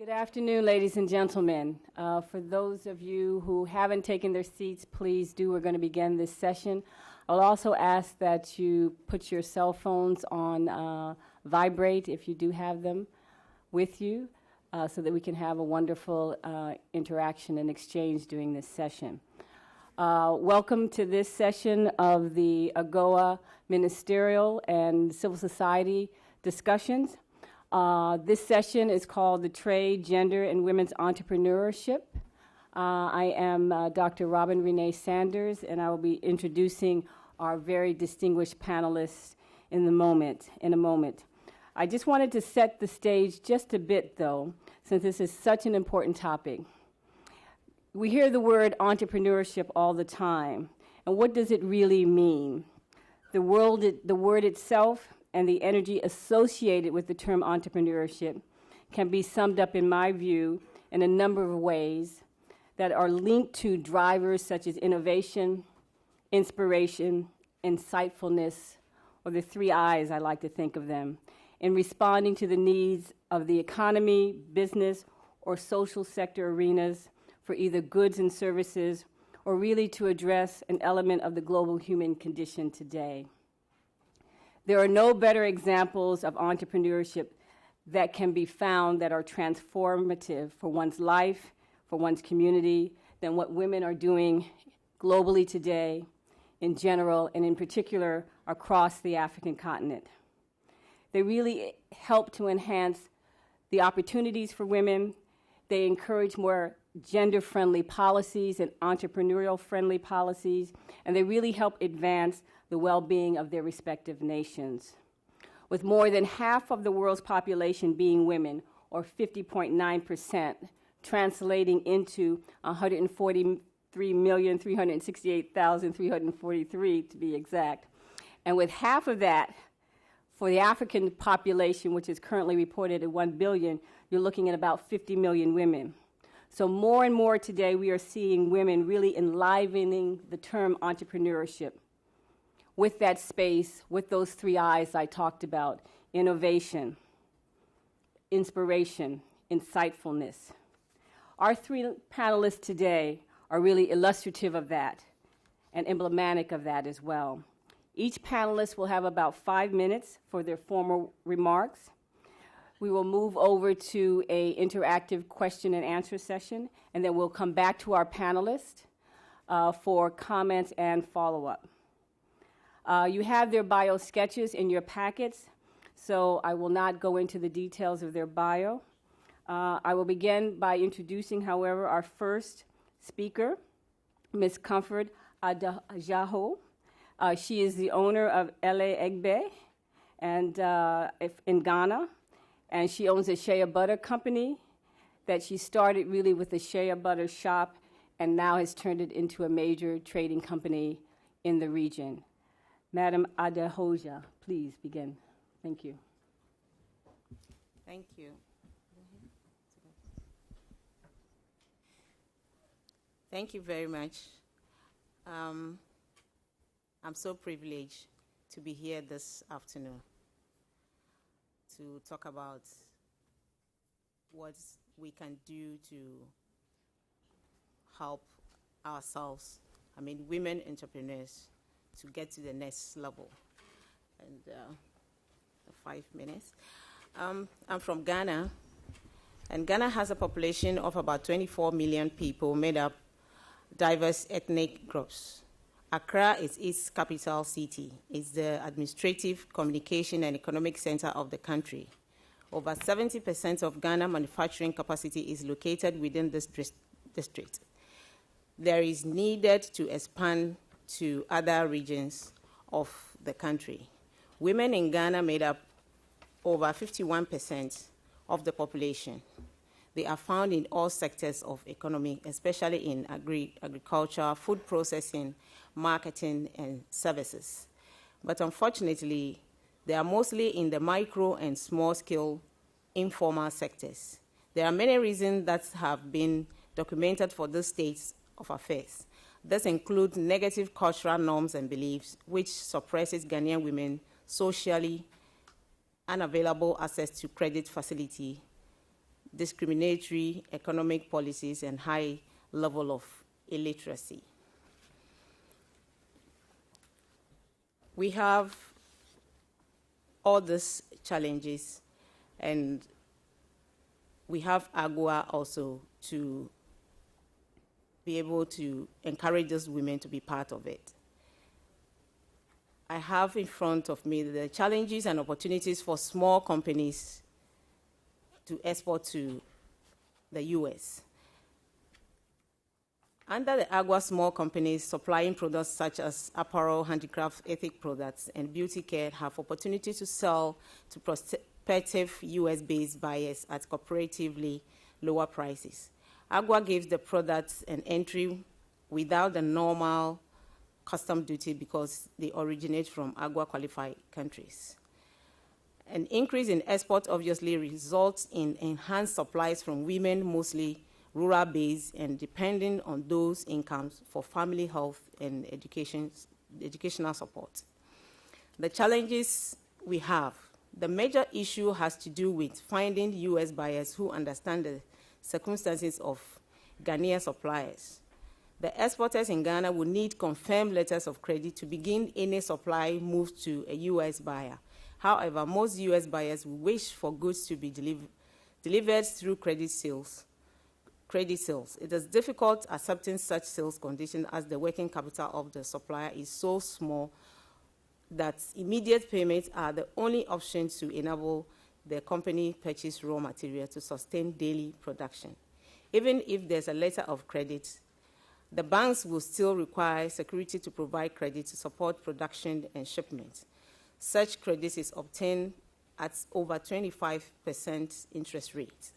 Good afternoon, ladies and gentlemen. For those of you who haven't taken their seats, please do. We're going to begin this session. I'll also ask that you put your cell phones on vibrate if you do have them with you, so that we can have a wonderful interaction and exchange during this session. Welcome to this session of the AGOA Ministerial and Civil Society discussions. This session is called the Trade, Gender, and Women's Entrepreneurship. I am Dr. Robin Renee Sanders, and I will be introducing our very distinguished panelists in a moment. I just wanted to set the stage just a bit, though, since this is such an important topic. We hear the word entrepreneurship all the time, and what does it really mean? The word itself and the energy associated with the term entrepreneurship can be summed up, in my view, in a number of ways that are linked to drivers such as innovation, inspiration, insightfulness, or the 3 I's, I like to think of them, in responding to the needs of the economy, business, or social sector arenas for either goods and services, or really to address an element of the global human condition today. There are no better examples of entrepreneurship that can be found that are transformative for one's life, for one's community, than what women are doing globally today, in general, and in particular, across the African continent. They really help to enhance the opportunities for women. They encourage more gender-friendly policies and entrepreneurial-friendly policies, and they really help advance the well-being of their respective nations. With more than half of the world's population being women, or 50.9%, translating into 143,368,343 to be exact. And with half of that, for the African population, which is currently reported at 1 billion, you're looking at about 50 million women. So more and more today, we are seeing women really enlivening the term entrepreneurship with that space, with those 3 I's I talked about: innovation, inspiration, insightfulness. Our 3 panelists today are really illustrative of that and emblematic of that as well. Each panelist will have about 5 minutes for their formal remarks. We will move over to an interactive question and answer session, and then we'll come back to our panelists for comments and follow-up. You have their bio sketches in your packets, so I will not go into the details of their bio. I will begin by introducing, however, our first speaker, Ms. Comfort Ajaho. She is the owner of LA Egbe and in Ghana, and she owns a shea butter company that she started really with a shea butter shop and now has turned it into a major trading company in the region. Madam Adehoja, please begin. Thank you. Thank you. Thank you very much. I'm so privileged to be here this afternoon to talk about what we can do to help ourselves, women entrepreneurs, to get to the next level. And 5 minutes. I'm from Ghana, and Ghana has a population of about 24 million people made up diverse ethnic groups. Accra is its capital city. It's the administrative, communication, and economic center of the country. Over 70% of Ghana manufacturing capacity is located within this district. There is needed to expand to other regions of the country. Women in Ghana made up over 51% of the population. They are found in all sectors of economy, especially in agriculture, food processing, marketing, and services. But unfortunately, they are mostly in the micro and small-scale informal sectors. There are many reasons that have been documented for this state of affairs. This includes negative cultural norms and beliefs, which suppresses Ghanaian women socially, unavailable access to credit facility, discriminatory economic policies, and high level of illiteracy. We have all these challenges, and we have AGWA also to be able to encourage those women to be part of it. I have in front of me the challenges and opportunities for small companies to export to the US. Under the AGWA, small companies supplying products such as apparel, handicraft, ethnic products, and beauty care have opportunity to sell to prospective US-based buyers at comparatively lower prices. AGWA gives the products an entry without the normal custom duty because they originate from AGWA-qualified countries. An increase in export obviously results in enhanced supplies from women, mostly rural-based, and depending on those incomes for family health and educational support. The challenges we have, the major issue has to do with finding US buyers who understand the circumstances of Ghanaian suppliers. The exporters in Ghana will need confirmed letters of credit to begin any supply moved to a US buyer. However, most US buyers will wish for goods to be delivered through credit sales. It is difficult accepting such sales conditions as the working capital of the supplier is so small that immediate payments are the only option to enable the company purchase raw material to sustain daily production. Even if there's a letter of credit, the banks will still require security to provide credit to support production and shipment. Such credit is obtained at over 25% interest rate.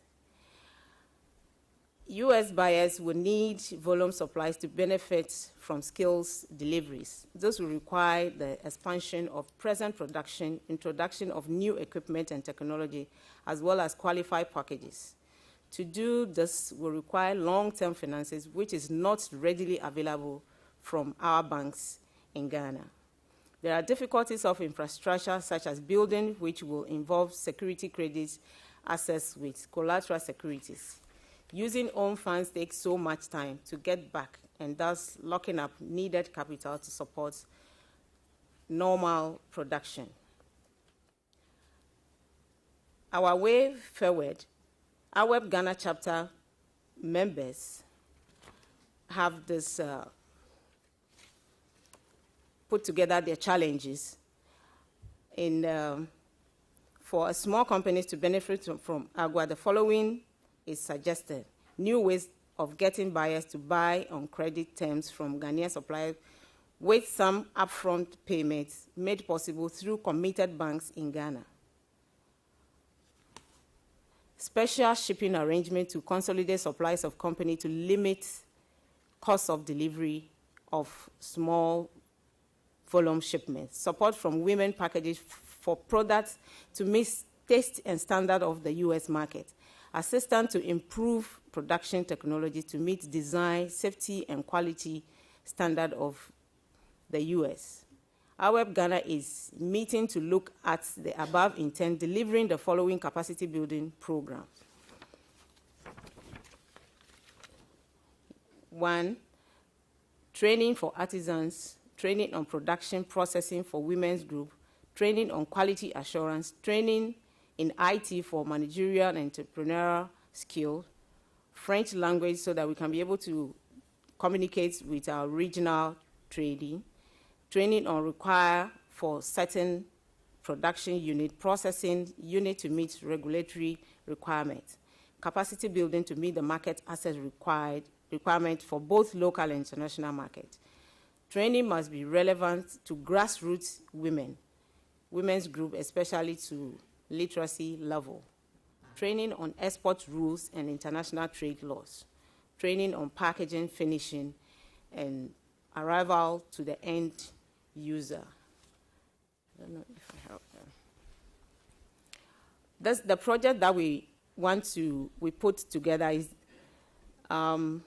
US buyers will need volume supplies to benefit from skills deliveries. This will require the expansion of present production, introduction of new equipment and technology, as well as qualified packages. To do this will require long-term finances, which is not readily available from our banks in Ghana. There are difficulties of infrastructure, such as building, which will involve security credits access with collateral securities. Using own funds takes so much time to get back, and thus locking up needed capital to support normal production. Our way forward, our Web Ghana chapter members have this put together their challenges for small companies to benefit from AGWA. The following is suggested: new ways of getting buyers to buy on credit terms from Ghanaian suppliers with some upfront payments made possible through committed banks in Ghana. Special shipping arrangement to consolidate supplies of company to limit cost of delivery of small volume shipments. Support from women packages for products to meet taste and standard of the US market. Assistance to improve production technology to meet design, safety, and quality standard of the US. Our Web Ghana is meeting to look at the above intent, delivering the following capacity building programs. 1, training for artisans, training on production processing for women's group, training on quality assurance, training in IT for managerial and entrepreneurial skill, French language so that we can be able to communicate with our regional trading, training on require for certain production unit, processing unit to meet regulatory requirements, capacity building to meet the market access requirement for both local and international markets. Training must be relevant to grassroots women's group, especially to literacy level. Training on export rules and international trade laws. Training on packaging, finishing, and arrival to the end user. I don't know if I have that. That's the project that we put together is to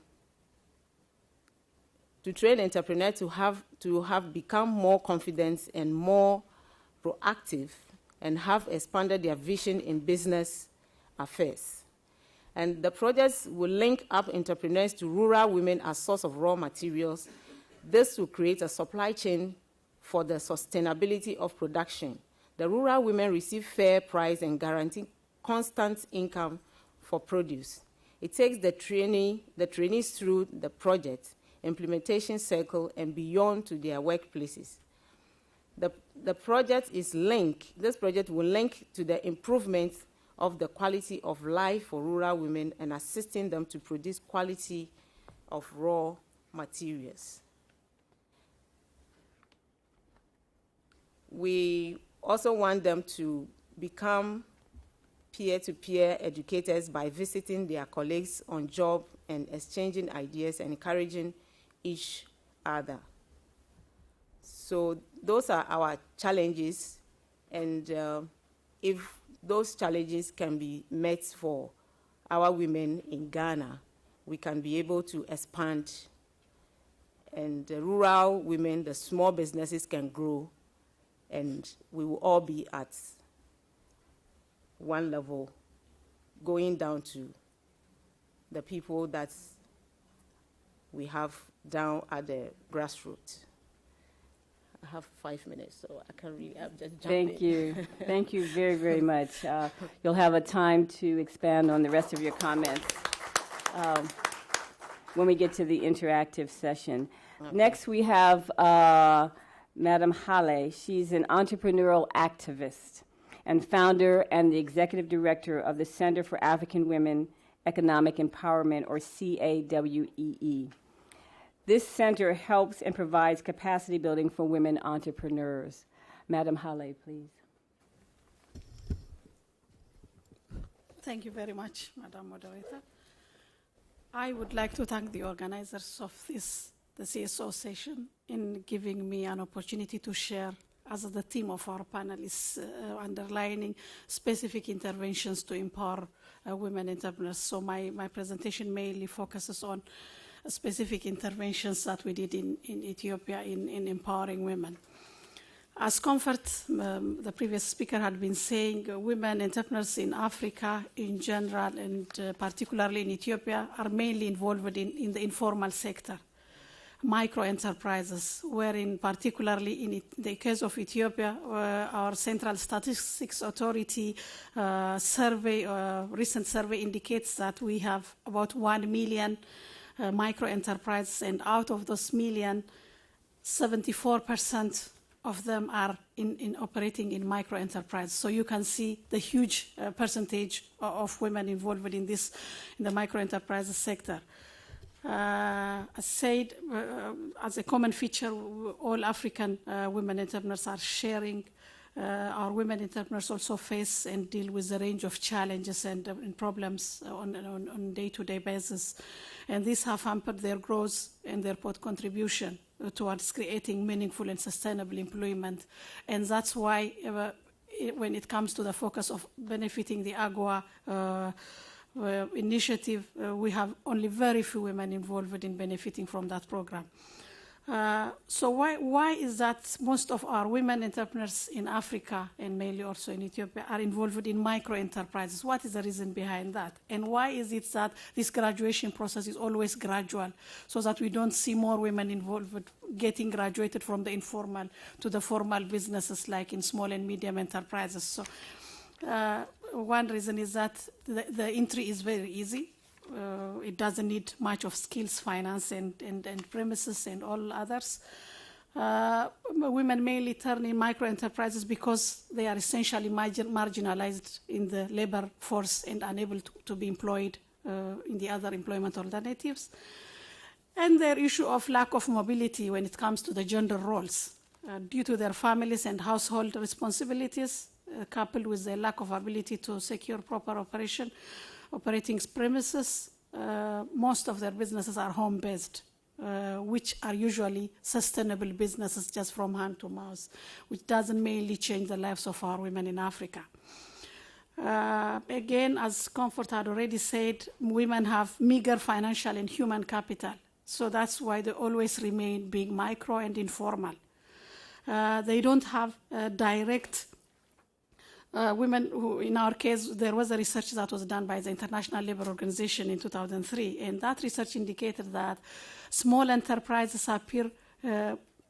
train entrepreneurs to have become more confident and more proactive and have expanded their vision in business affairs. And the projects will link up entrepreneurs to rural women as source of raw materials. This will create a supply chain for the sustainability of production. The rural women receive fair price and guarantee constant income for produce. It takes the trainees through the project, implementation cycle, and beyond to their workplaces. This project will link to the improvement of the quality of life for rural women and assisting them to produce quality of raw materials. We also want them to become peer-to-peer educators by visiting their colleagues on job and exchanging ideas and encouraging each other. So those are our challenges, and if those challenges can be met for our women in Ghana, we can be able to expand, and the rural women, the small businesses can grow, and we will all be at one level, going down to the people that we have down at the grassroots. I have 5 minutes, so I can really just jump in. Thank you. Thank you very, very much. You'll have a time to expand on the rest of your comments when we get to the interactive session. Okay. Next, we have Madam Hale. She's an entrepreneurial activist and founder and the executive director of the Center for African Women Economic Empowerment, or CAWEE. This center helps and provides capacity building for women entrepreneurs. Madam Hale, please. Thank you very much, Madam Moderator. I would like to thank the organizers of the CSO session in giving me an opportunity to share, as the theme of our panel is underlining specific interventions to empower women entrepreneurs. So my presentation mainly focuses on specific interventions that we did in Ethiopia in empowering women. As Comfort, the previous speaker, had been saying, women entrepreneurs in Africa in general, and particularly in Ethiopia, are mainly involved in the informal sector, micro-enterprises, wherein particularly in the case of Ethiopia, our Central Statistics Authority recent survey indicates that we have about 1 million micro-enterprises, and out of those million, 74% of them are operating in micro-enterprises. So you can see the huge percentage of women involved in the micro-enterprises sector. As said, as a common feature, all African women entrepreneurs are sharing. Our women entrepreneurs also face and deal with a range of challenges and problems on a day-to-day basis. And these have hampered their growth and their contribution towards creating meaningful and sustainable employment. And that's why when it comes to the focus of benefiting the AGWA initiative, we have only very few women involved in benefiting from that program. So why is that most of our women entrepreneurs in Africa, and mainly also in Ethiopia, are involved in micro-enterprises? What is the reason behind that? And why is it that this graduation process is always gradual, so that we don't see more women involved getting graduated from the informal to the formal businesses like in small and medium enterprises? So one reason is that the entry is very easy. It doesn't need much of skills, finance, and premises, and all others. Women mainly turn in micro-enterprises because they are essentially marginalized in the labor force and unable to be employed in the other employment alternatives. And their issue of lack of mobility when it comes to the gender roles, due to their families and household responsibilities, coupled with their lack of ability to secure proper operating premises, most of their businesses are home-based, which are usually sustainable businesses just from hand to mouth, which doesn't mainly change the lives of our women in Africa. Again, as Comfort had already said, women have meager financial and human capital, so that's why they always remain being micro and informal. They don't have direct women who, in our case, there was a research that was done by the International Labour Organization in 2003, and that research indicated that small enterprises appear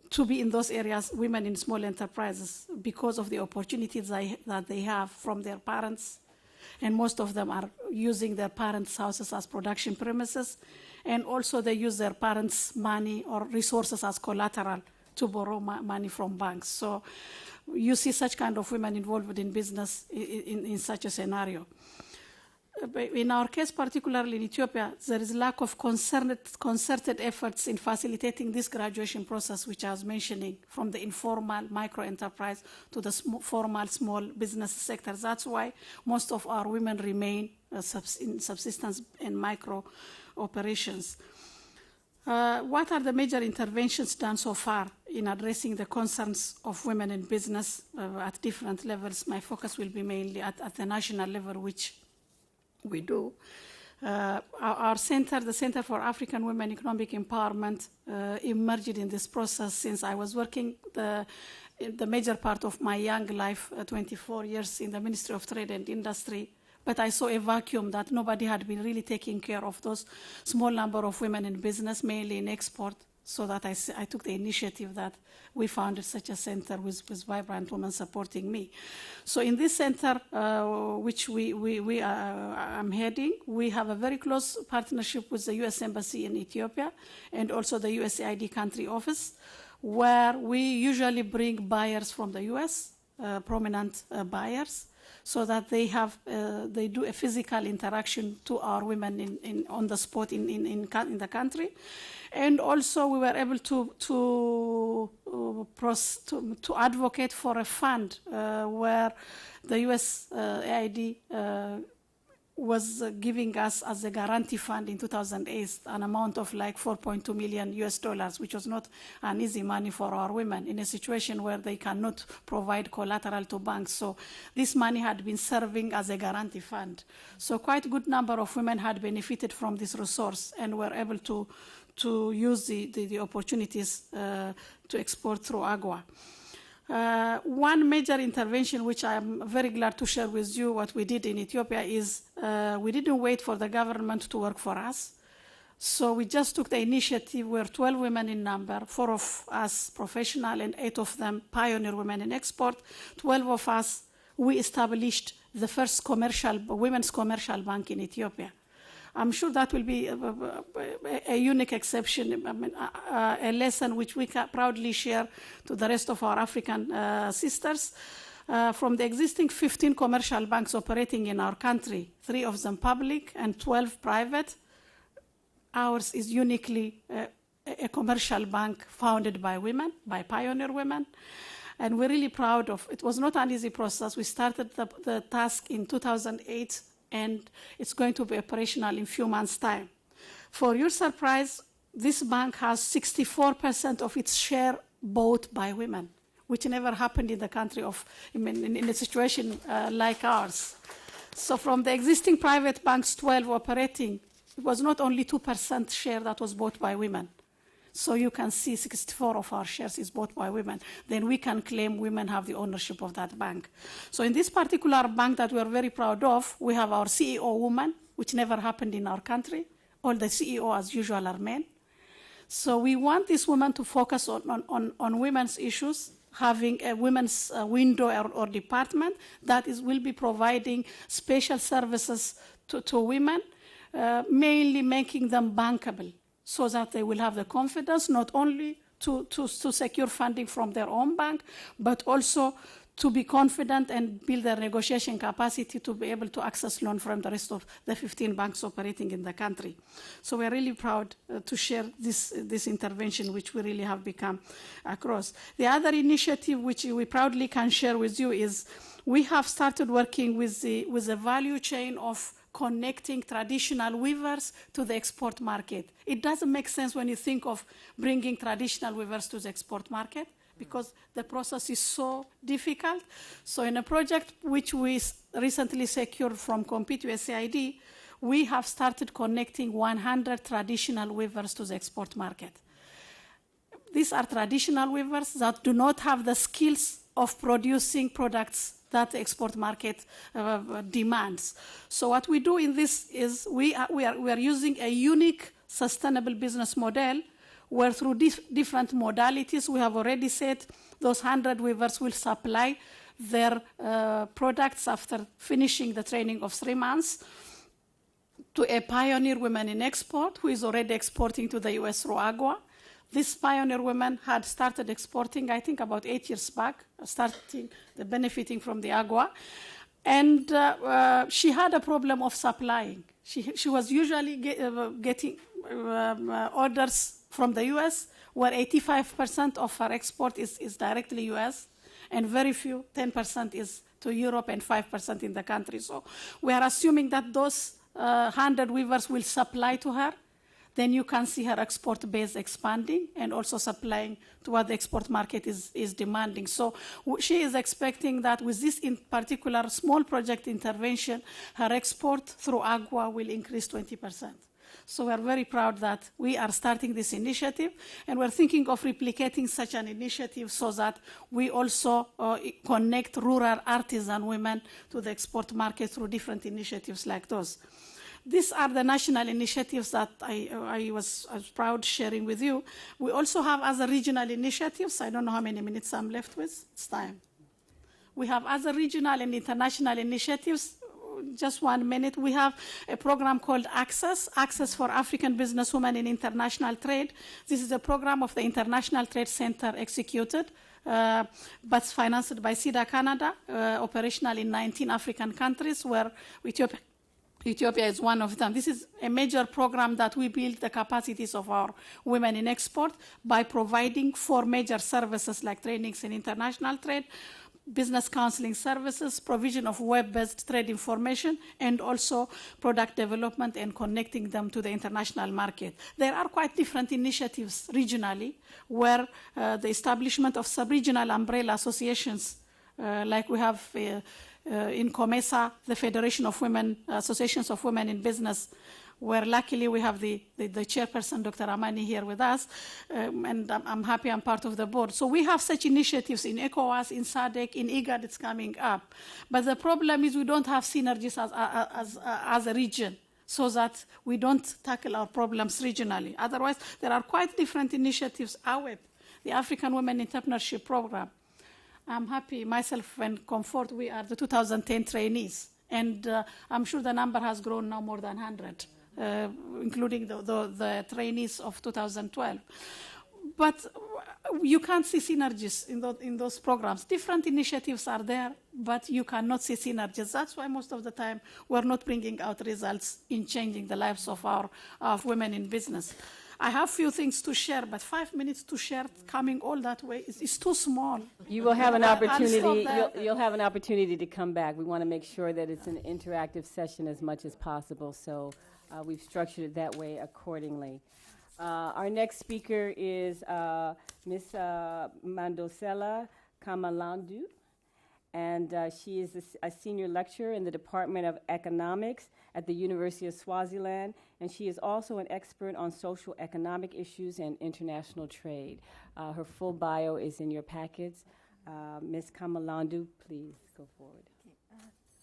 to be in those areas, women in small enterprises, because of the opportunities that they have from their parents, and most of them are using their parents' houses as production premises, and also they use their parents' money or resources as collateral to borrow money from banks. So you see such kind of women involved in business in such a scenario. In our case, particularly in Ethiopia, there is lack of concerted efforts in facilitating this graduation process, which I was mentioning, from the informal micro enterprise to the formal small business sector. That's why most of our women remain in subsistence and micro operations. What are the major interventions done so far in addressing the concerns of women in business at different levels? My focus will be mainly at the national level, which we do. Our center, the Center for African Women Economic Empowerment, emerged in this process since I was working the major part of my young life, 24 years in the Ministry of Trade and Industry. But I saw a vacuum that nobody had been really taking care of those small number of women in business, mainly in export, so that I took the initiative that we founded such a center with vibrant women supporting me. So in this center, which I'm heading, we have a very close partnership with the U.S. Embassy in Ethiopia and also the USAID country office, where we usually bring buyers from the U.S., prominent buyers, so that they do a physical interaction to our women on the spot in the country. And also we were able to advocate for a fund where the USAID was giving us as a guarantee fund in 2008 an amount of like $4.2 million, which was not an easy money for our women in a situation where they cannot provide collateral to banks. So this money had been serving as a guarantee fund. So quite a good number of women had benefited from this resource and were able to use the opportunities to export through AGWA. One major intervention, which I'm very glad to share with you, what we did in Ethiopia is we didn't wait for the government to work for us. So we just took the initiative. We're 12 women in number, 4 of us professional and 8 of them pioneer women in export. 12 of us, we established the first women's commercial bank in Ethiopia. I'm sure that will be a unique exception, a lesson which we can proudly share to the rest of our African sisters. From the existing 15 commercial banks operating in our country, 3 of them public and 12 private, ours is uniquely a commercial bank founded by women, by pioneer women. And we're really proud of it. It was not an easy process. We started the task in 2008, and it's going to be operational in a few months' time. For your surprise, this bank has 64% of its share bought by women, which never happened in the country in a situation like ours. So from the existing private banks, 12 operating, it was not only 2% share that was bought by women. So you can see 64 of our shares is bought by women. Then we can claim women have the ownership of that bank. So in this particular bank that we are very proud of, we have our CEO woman, which never happened in our country. All the CEO, as usual, are men. So we want this woman to focus on women's issues, having a women's window or department that will be providing special services to women, mainly making them bankable, so that they will have the confidence not only to secure funding from their own bank, but also to be confident and build their negotiation capacity to be able to access loan from the rest of the 15 banks operating in the country. So we're really proud to share this intervention, which we really have become across. The other initiative which we proudly can share with you is we have started working with the value chain of connecting traditional weavers to the export market. It doesn't make sense when you think of bringing traditional weavers to the export market because the process is so difficult. So in a project which we recently secured from Compete USAID, we have started connecting 100 traditional weavers to the export market. these are traditional weavers that do not have the skills of producing products that the export market demands. So what we do in this is we are using a unique sustainable business model where through different modalities, we have already said those 100 weavers will supply their products after finishing the training of 3 months to a pioneer woman in export who is already exporting to the US through AGWA. This pioneer woman had started exporting, I think, about 8 years back, benefiting from the AGWA. And she had a problem of supplying. She was usually getting orders from the US, where 85% of her export is directly US, and very few, 10% is to Europe and 5% in the country. So we are assuming that those 100 weavers will supply to her. Then you can see her export base expanding and also supplying to what the export market is demanding. So she is expecting that with this in particular small project intervention, her export through AGWA will increase 20%. So we're very proud that we are starting this initiative, and we're thinking of replicating such an initiative so that we also connect rural artisan women to the export market through different initiatives like those. These are the national initiatives that I was proud sharing with you. We also have other regional initiatives. I don't know how many minutes I'm left with. It's time. We have other regional and international initiatives. Just 1 minute. We have a program called Access for African Businesswomen in International Trade. This is a program of the International Trade Center executed, but financed by SIDA Canada, operational in 19 African countries, where Ethiopia is one of them. This is a major program that we build the capacities of our women in export by providing 4 major services like trainings in international trade, business counseling services, provision of web-based trade information, and also product development and connecting them to the international market. There are quite different initiatives regionally where the establishment of sub-regional umbrella associations, like we have in COMESA, the Federation of Women, Associations of Women in Business, where luckily we have the chairperson, Dr. Amani, here with us, and I'm happy I'm part of the board. So we have such initiatives in ECOWAS, in SADC, in IGAD, it's coming up. But the problem is we don't have synergies as a region, so that we don't tackle our problems regionally. Otherwise, there are quite different initiatives. AWEP, the African Women Entrepreneurship Program. I'm happy, myself and Comfort, we are the 2010 trainees. And I'm sure the number has grown now more than 100. Including the trainees of 2012. But you can't see synergies in those programs. Different initiatives are there, but you cannot see synergies. That's why most of the time we're not bringing out results in changing the lives of women in business. I have few things to share, but 5 minutes to share coming all that way is too small. You will have an opportunity. You'll have an opportunity to come back. We want to make sure that it's an interactive session as much as possible. So we've structured it that way accordingly. Our next speaker is Ms. Mandosela Kamalandu, and she is a senior lecturer in the Department of Economics at the University of Swaziland, and she is also an expert on social economic issues and international trade. Her full bio is in your packets. Ms. Kamalandu, please go forward.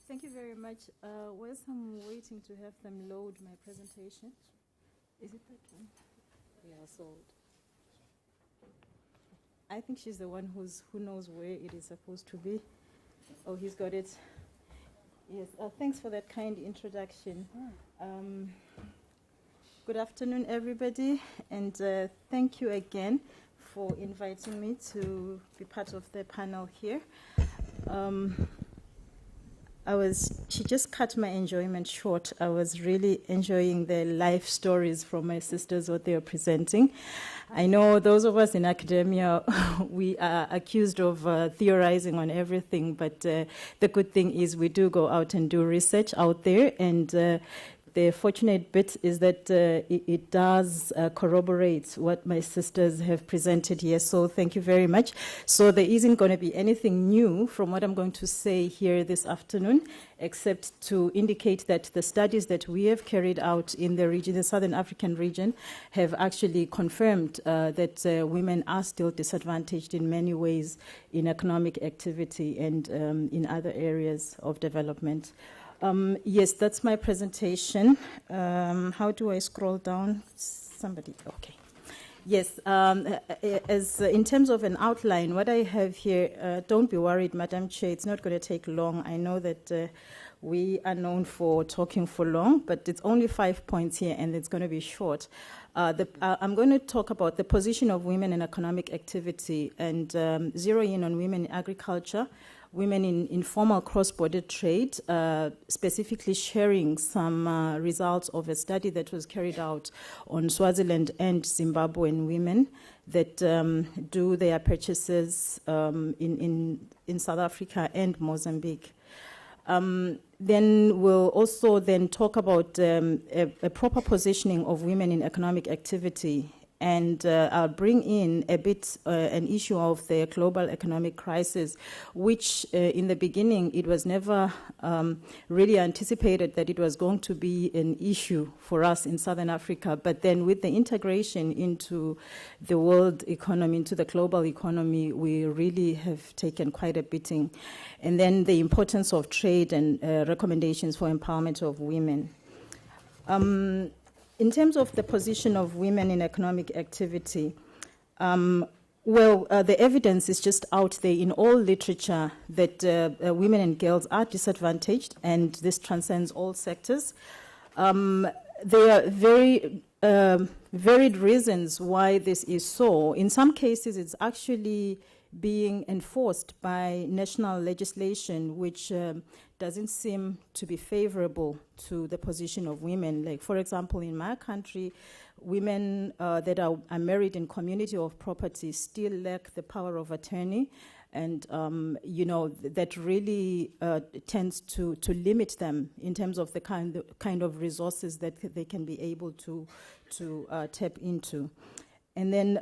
Thank you very much. Whilst I'm waiting to have them load my presentation, is it that one? Yeah, sold. I think she's the one who knows where it is supposed to be. Oh, he's got it. Yes, thanks for that kind introduction. Good afternoon, everybody, and thank you again for inviting me to be part of the panel here. She just cut my enjoyment short. I was really enjoying the life stories from my sisters, what they are presenting. I know those of us in academia, we are accused of theorizing on everything, but the good thing is we do go out and do research out there, and the fortunate bit is that it does corroborate what my sisters have presented here. So thank you very much. So there isn't going to be anything new from what I'm going to say here this afternoon, except to indicate that the studies that we have carried out in the region, the Southern African region, have actually confirmed that women are still disadvantaged in many ways in economic activity and in other areas of development. Yes, that's my presentation. How do I scroll down? Somebody, okay. Yes, as in terms of an outline, what I have here, don't be worried, Madam Chair, it's not going to take long. I know that we are known for talking for long, but it's only 5 points here and it's going to be short. I'm going to talk about the position of women in economic activity and zero in on women in agriculture, women in informal cross-border trade, specifically sharing some results of a study that was carried out on Swaziland and Zimbabwean women that do their purchases in South Africa and Mozambique. Then we'll also then talk about a proper positioning of women in economic activity. And I'll bring in a bit an issue of the global economic crisis, which in the beginning it was never really anticipated that it was going to be an issue for us in Southern Africa. But then with the integration into the world economy, into the global economy, we really have taken quite a beating. And then the importance of trade and recommendations for empowerment of women. In terms of the position of women in economic activity, the evidence is just out there in all literature that women and girls are disadvantaged, and this transcends all sectors. There are very varied reasons why this is so. In some cases, it's actually being enforced by national legislation, which doesn't seem to be favorable to the position of women. Like, for example, in my country, women that are married in community of property still lack the power of attorney. And, that really tends to limit them in terms of the kind of resources that they can be able to tap into. And then,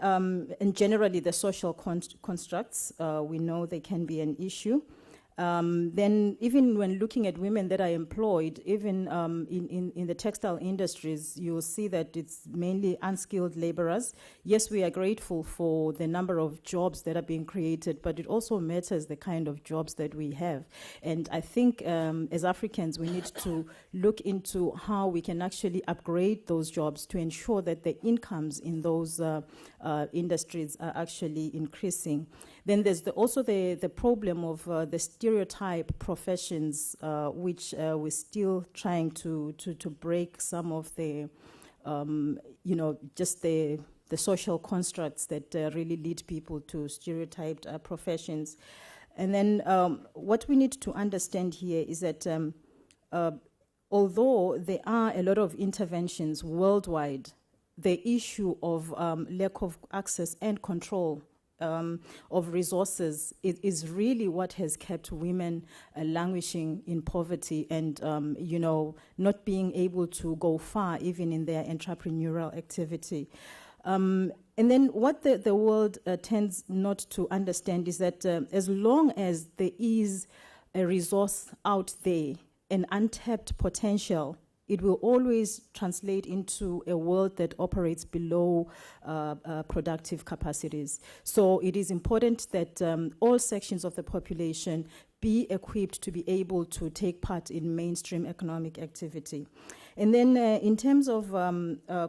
and generally, the social constructs, we know they can be an issue. Then even when looking at women that are employed, even in the textile industries, you'll see that it's mainly unskilled laborers. Yes, we are grateful for the number of jobs that are being created, but it also matters the kind of jobs that we have. And I think as Africans, we need to look into how we can actually upgrade those jobs to ensure that the incomes in those industries are actually increasing. Then there's also the problem of the stereotype professions, which we're still trying to break some of the, just the social constructs that really lead people to stereotyped professions. And then what we need to understand here is that although there are a lot of interventions worldwide, the issue of lack of access and control of resources is really what has kept women languishing in poverty and, not being able to go far even in their entrepreneurial activity. And then what the world tends not to understand is that as long as there is a resource out there, an untapped potential, it will always translate into a world that operates below productive capacities. So it is important that all sections of the population be equipped to be able to take part in mainstream economic activity. And then in terms of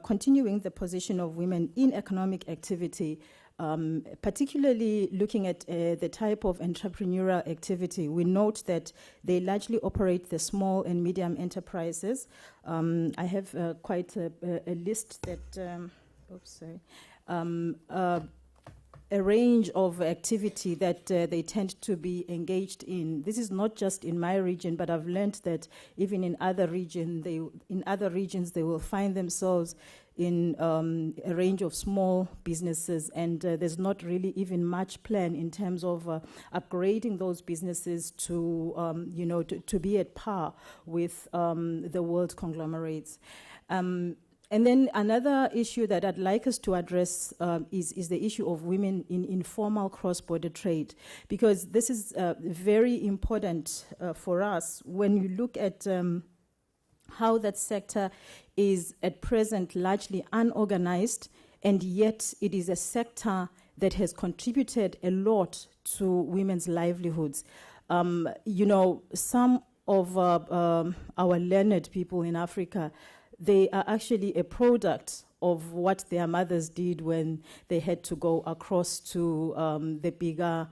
continuing the position of women in economic activity, particularly looking at the type of entrepreneurial activity, we note that they largely operate the small and medium enterprises. I have quite a list that, a range of activity that they tend to be engaged in. This is not just in my region, but I've learned that even in other regions, they will find themselves in a range of small businesses, and there's not really even much plan in terms of upgrading those businesses to, to be at par with the world conglomerates. And then another issue that I'd like us to address is the issue of women in informal cross-border trade, because this is very important for us when you look at how that sector is at present largely unorganized, and yet it is a sector that has contributed a lot to women's livelihoods. Some of our learned people in Africa, they are actually a product of what their mothers did when they had to go across to the bigger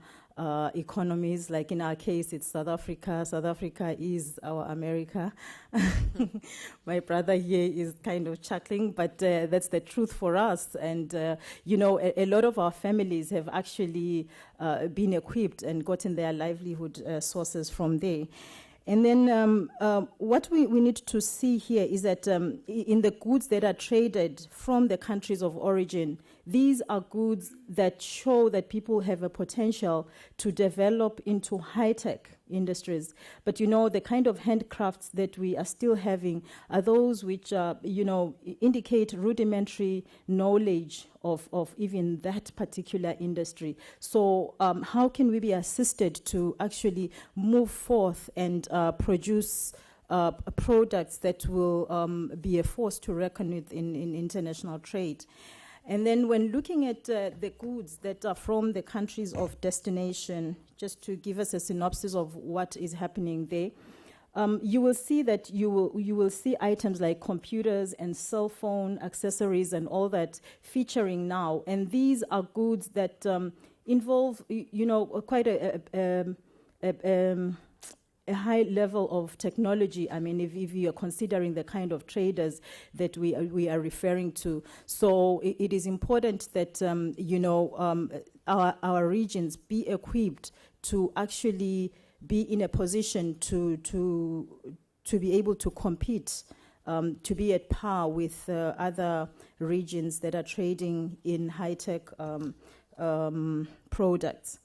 economies. Like in our case, it's South Africa. South Africa is our America. My brother here is kind of chuckling, but that's the truth for us. And, a lot of our families have actually been equipped and gotten their livelihood sources from there. And then what we need to see here is that in the goods that are traded from the countries of origin, these are goods that show that people have a potential to develop into high-tech industries. But, the kind of handcrafts that we are still having are those which, indicate rudimentary knowledge of even that particular industry. So how can we be assisted to actually move forth and produce products that will be a force to reckon with in international trade? And then when looking at the goods that are from the countries of destination, just to give us a synopsis of what is happening there, you will see that you will see items like computers and cell phone accessories and all that featuring now. And these are goods that involve, quite a high level of technology. I mean, if you are considering the kind of traders that we are referring to. So it is important that, our regions be equipped to actually be in a position to be able to compete, to be at par with other regions that are trading in high-tech products.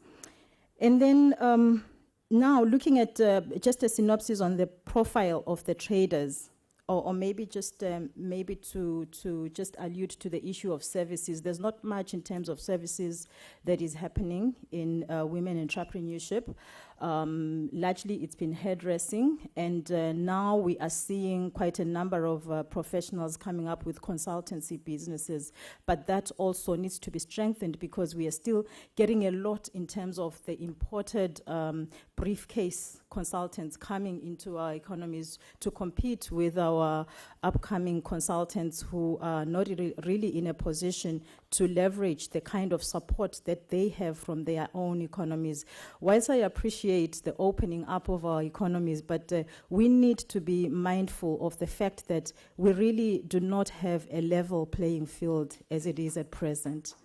And then now looking at just a synopsis on the profile of the traders, or maybe just to just allude to the issue of services. There's not much in terms of services that is happening in women entrepreneurship. Largely it's been hairdressing, and now we are seeing quite a number of professionals coming up with consultancy businesses, but that also needs to be strengthened because we are still getting a lot in terms of the imported briefcase consultants coming into our economies to compete with our upcoming consultants who are not really in a position to leverage the kind of support that they have from their own economies. Whilst I appreciate the opening up of our economies, but we need to be mindful of the fact that we really do not have a level playing field as it is at present.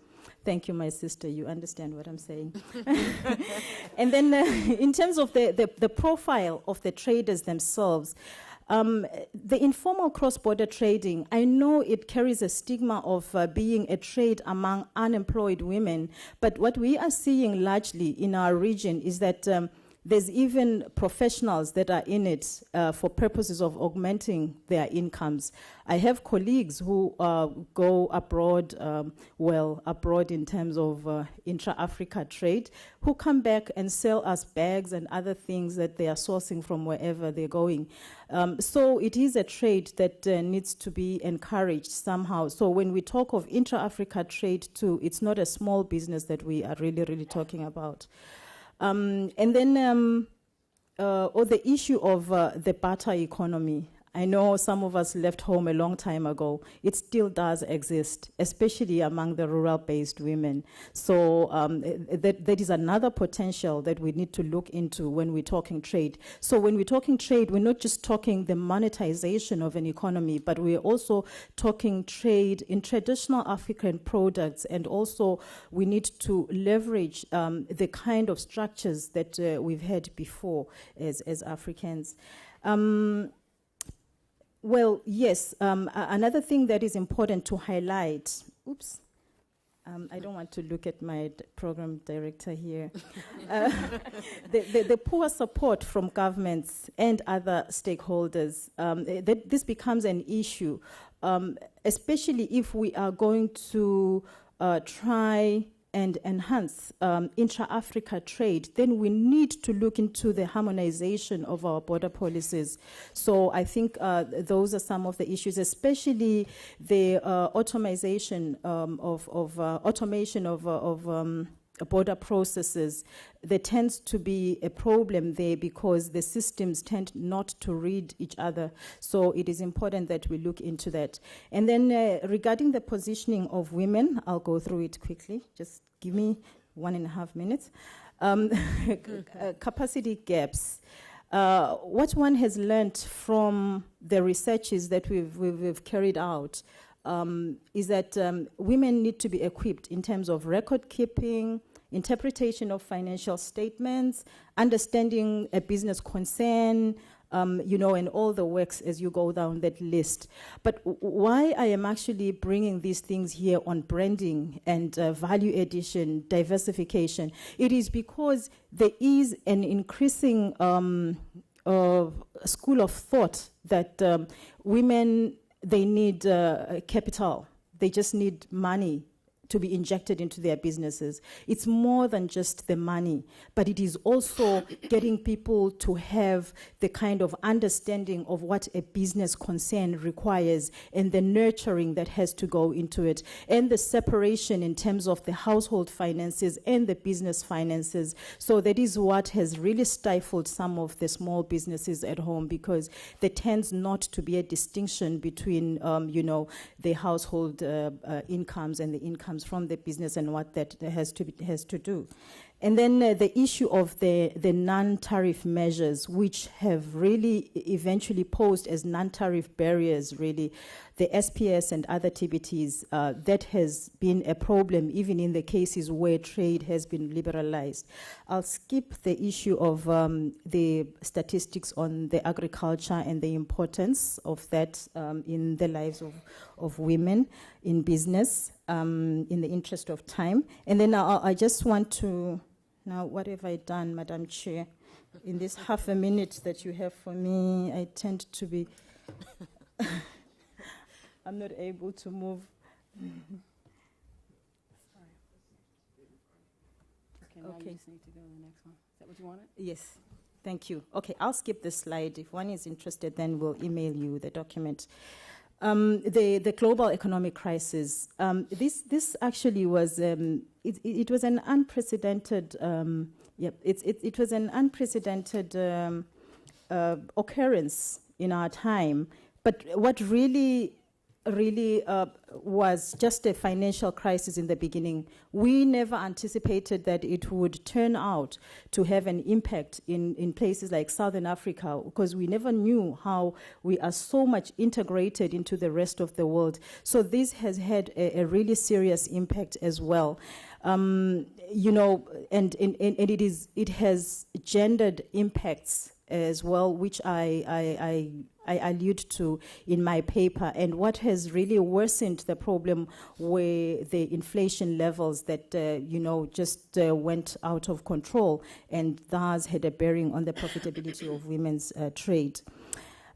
Thank you, my sister. You understand what I'm saying. And then in terms of the profile of the traders themselves, the informal cross-border trading, I know it carries a stigma of being a trade among unemployed women, but what we are seeing largely in our region is that there's even professionals that are in it for purposes of augmenting their incomes. I have colleagues who go abroad, abroad in terms of intra-Africa trade, who come back and sell us bags and other things that they are sourcing from wherever they're going. So it is a trade that needs to be encouraged somehow. So when we talk of intra-Africa trade too, it's not a small business that we are really talking about. And then the issue of the barter economy. I know some of us left home a long time ago. It still does exist, especially among the rural-based women. So that is another potential that we need to look into when we're talking trade. So when we're talking trade, we're not just talking the monetization of an economy, but we're also talking trade in traditional African products, and also we need to leverage the kind of structures that we've had before as Africans. Well, yes, another thing that is important to highlight, I don't want to look at my program director here. The poor support from governments and other stakeholders, this becomes an issue, especially if we are going to try and enhance intra-Africa trade, then we need to look into the harmonization of our border policies. So I think those are some of the issues, especially the automation of border processes. There tends to be a problem there because the systems tend not to read each other. So it is important that we look into that. And then regarding the positioning of women, I'll go through it quickly. Just give me 1.5 minutes. Capacity gaps. What one has learned from the researches that we've carried out is that women need to be equipped in terms of record keeping, interpretation of financial statements, understanding a business concern, and all the works as you go down that list. But why I am actually bringing these things here on branding and value addition, diversification, it is because there is an increasing school of thought that women, they need capital. They just need money to be injected into their businesses. It's more than just the money, but it is also getting people to have the kind of understanding of what a business concern requires and the nurturing that has to go into it, and the separation in terms of the household finances and the business finances. So that is what has really stifled some of the small businesses at home, because there tends not to be a distinction between, the household incomes and the incomes from the business and what that has to do. And then the issue of the non-tariff measures, which have really eventually posed as non-tariff barriers, really, the SPS and other TBTs, that has been a problem even in the cases where trade has been liberalized. I'll skip the issue of the statistics on the agriculture and the importance of that in the lives of women in business, in the interest of time. And then I just want to... Now, what have I done, Madam Chair? In this half a minute that you have for me, I tend to be... I'm not able to move. Okay, you just need to go to the next one. Is that what you wanted? Yes, thank you. Okay, I'll skip this slide. If one is interested, then we'll email you the document. The global economic crisis. This actually was it was an unprecedented it was an unprecedented occurrence in our time. But what really was just a financial crisis in the beginning. We never anticipated that it would turn out to have an impact in places like Southern Africa, because we never knew how we are so much integrated into the rest of the world. So this has had a really serious impact as well. And it has gendered impacts as well, which I allude to in my paper. And what has really worsened the problem were the inflation levels that, just went out of control, and thus had a bearing on the profitability of women's trade.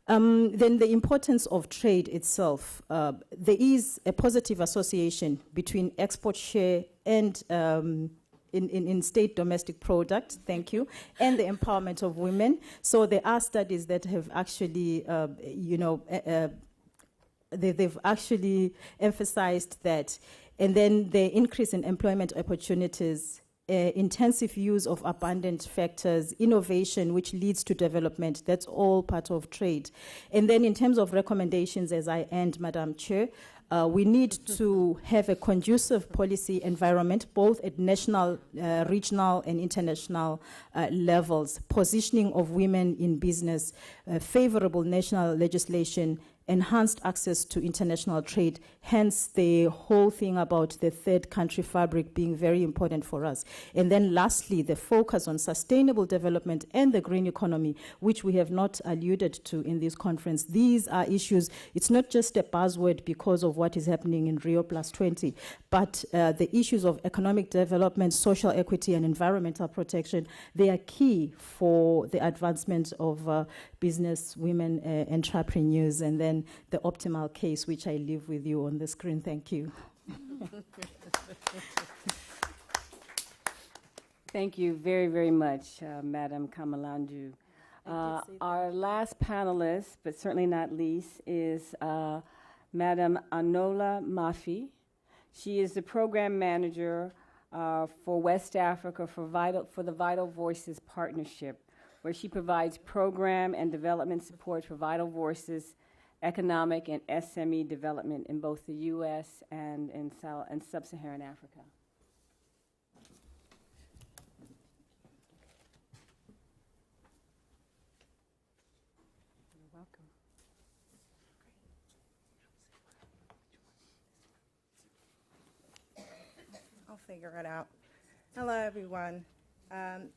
Then the importance of trade itself. There is a positive association between export share and in state domestic product, thank you, and the empowerment of women. So there are studies that have actually, they've actually emphasized that. And then the increase in employment opportunities intensive use of abundant factors, innovation, which leads to development. That's all part of trade. And then in terms of recommendations, as I end, Madam Chair, we need to have a conducive policy environment, both at national, regional, and international levels, positioning of women in business, favorable national legislation, enhanced access to international trade, hence the whole thing about the third country fabric being very important for us. And then lastly, the focus on sustainable development and the green economy, which we have not alluded to in this conference. These are issues, it's not just a buzzword because of what is happening in Rio Plus 20, but the issues of economic development, social equity, and environmental protection, they are key for the advancement of business women entrepreneurs, and then the optimal case, which I leave with you on the screen. Thank you. Thank you very, very much, Madam Kamalanju. Our last panelist, but certainly not least, is Madam Anola Mafi. She is the program manager for West Africa for the Vital Voices Partnership, where she provides program and development support for Vital Voices economic and SME development in both the U.S. and in sub-Saharan Africa. You're welcome. I'll figure it out. Hello, everyone.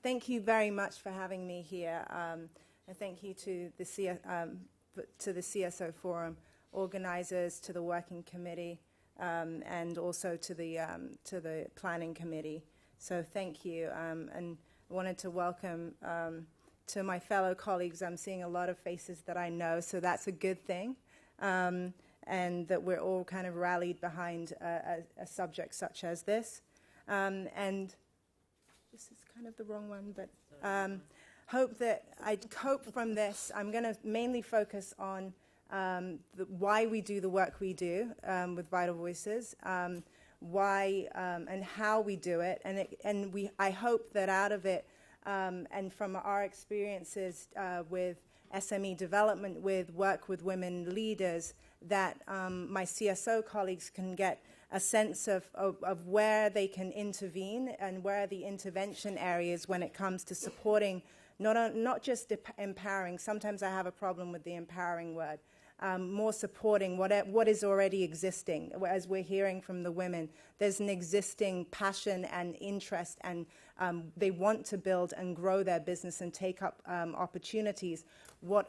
Thank you very much for having me here, and thank you to the CSO Forum organizers, to the Working Committee, and also to the Planning Committee. So thank you, and I wanted to welcome to my fellow colleagues. I'm seeing a lot of faces that I know, so that's a good thing, and that we're all kind of rallied behind a subject such as this. And this is kind of the wrong one, but I hope from this, I'm going to mainly focus on why we do the work we do with Vital Voices, why and how we do it, I hope that out of it, and from our experiences with SME development, with work with women leaders, that my CSO colleagues can get a sense of where they can intervene and where are the intervention areas when it comes to supporting, not just empowering. Sometimes I have a problem with the empowering word. More supporting what is already existing. As we're hearing from the women, there's an existing passion and interest, and they want to build and grow their business and take up opportunities. What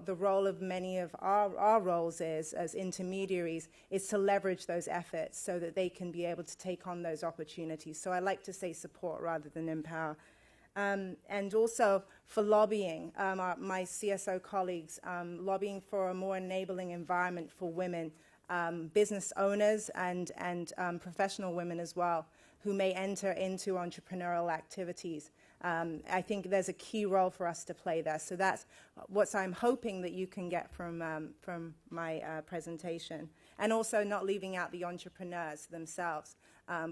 the role of many of our roles is as intermediaries is to leverage those efforts so that they can be able to take on those opportunities. So I like to say support rather than empower. And also for lobbying, my CSO colleagues, lobbying for a more enabling environment for women, business owners and professional women as well, who may enter into entrepreneurial activities. I think there's a key role for us to play there. So that's what I'm hoping that you can get from my presentation. And also not leaving out the entrepreneurs themselves.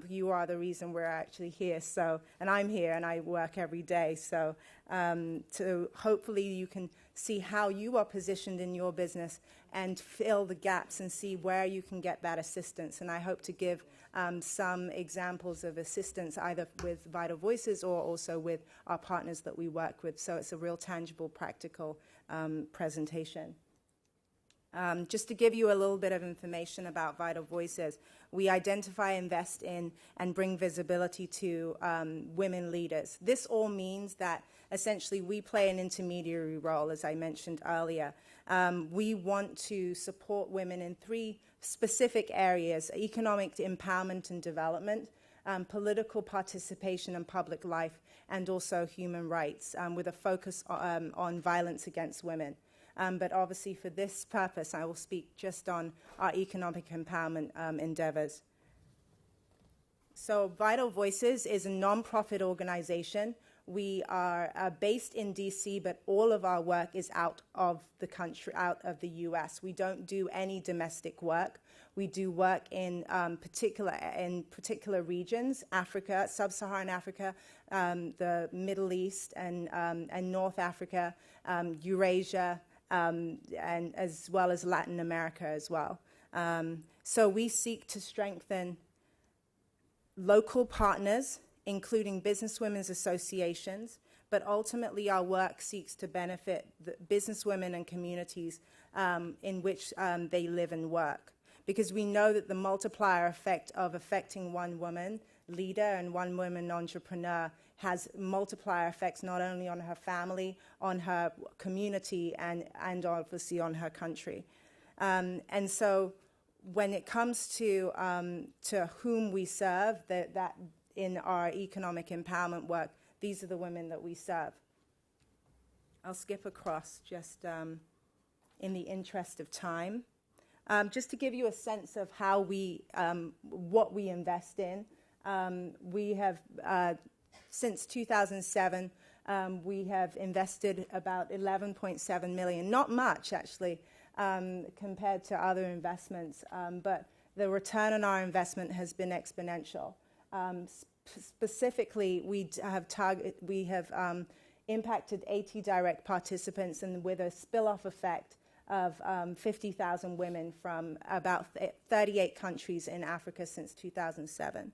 You are the reason we're actually here. So, and I'm here and I work every day. So hopefully you can see how you are positioned in your business and fill the gaps and see where you can get that assistance. And I hope to give some examples of assistance either with Vital Voices or also with our partners that we work with. So it's a real tangible, practical presentation. Just to give you a little bit of information about Vital Voices, we identify, invest in, and bring visibility to women leaders. This all means that essentially we play an intermediary role, as I mentioned earlier. We want to support women in 3 specific areas: economic empowerment and development, political participation and public life, and also human rights, with a focus on violence against women. But obviously for this purpose, I will speak just on our economic empowerment endeavors. So Vital Voices is a nonprofit organization. We are based in DC, but all of our work is out of the country, out of the US. We don't do any domestic work. We do work in particular regions: Africa, Sub-Saharan Africa, the Middle East, and North Africa, Eurasia, and as well as Latin America as well. So we seek to strengthen local partners, including business women's associations, but ultimately our work seeks to benefit the businesswomen and communities in which they live and work. Because we know that the multiplier effect of affecting one woman leader and one woman entrepreneur has multiplier effects not only on her family, on her community, and obviously on her country. And so when it comes to whom we serve, that in our economic empowerment work, these are the women that we serve. I'll skip across just in the interest of time. Just to give you a sense of how what we invest in, we have, since 2007, we have invested about 11.7 million, not much actually, compared to other investments, but the return on our investment has been exponential. Specifically, we have impacted 80 direct participants, and with a spill-off effect of 50,000 women from about 38 countries in Africa since 2007.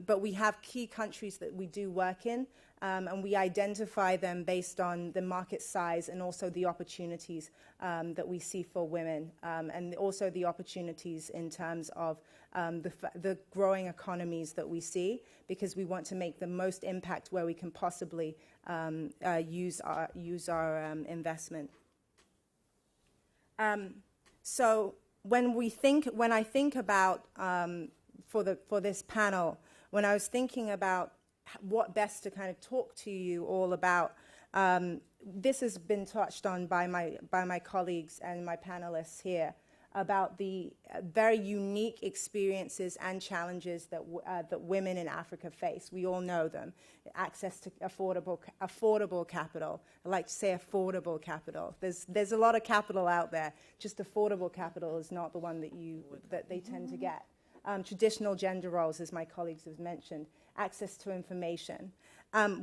But we have key countries that we do work in, and we identify them based on the market size and also the opportunities that we see for women, and also the opportunities in terms of the growing economies that we see, because we want to make the most impact where we can possibly use our investment. So when I think about for this panel, when I was thinking about what best to kind of talk to you all about, this has been touched on by my colleagues and my panelists here, about the very unique experiences and challenges that women in Africa face. We all know them. Access to affordable capital. I like to say affordable capital. There's a lot of capital out there. Just affordable capital is not the one that they tend to get. Traditional gender roles, as my colleagues have mentioned. Access to information.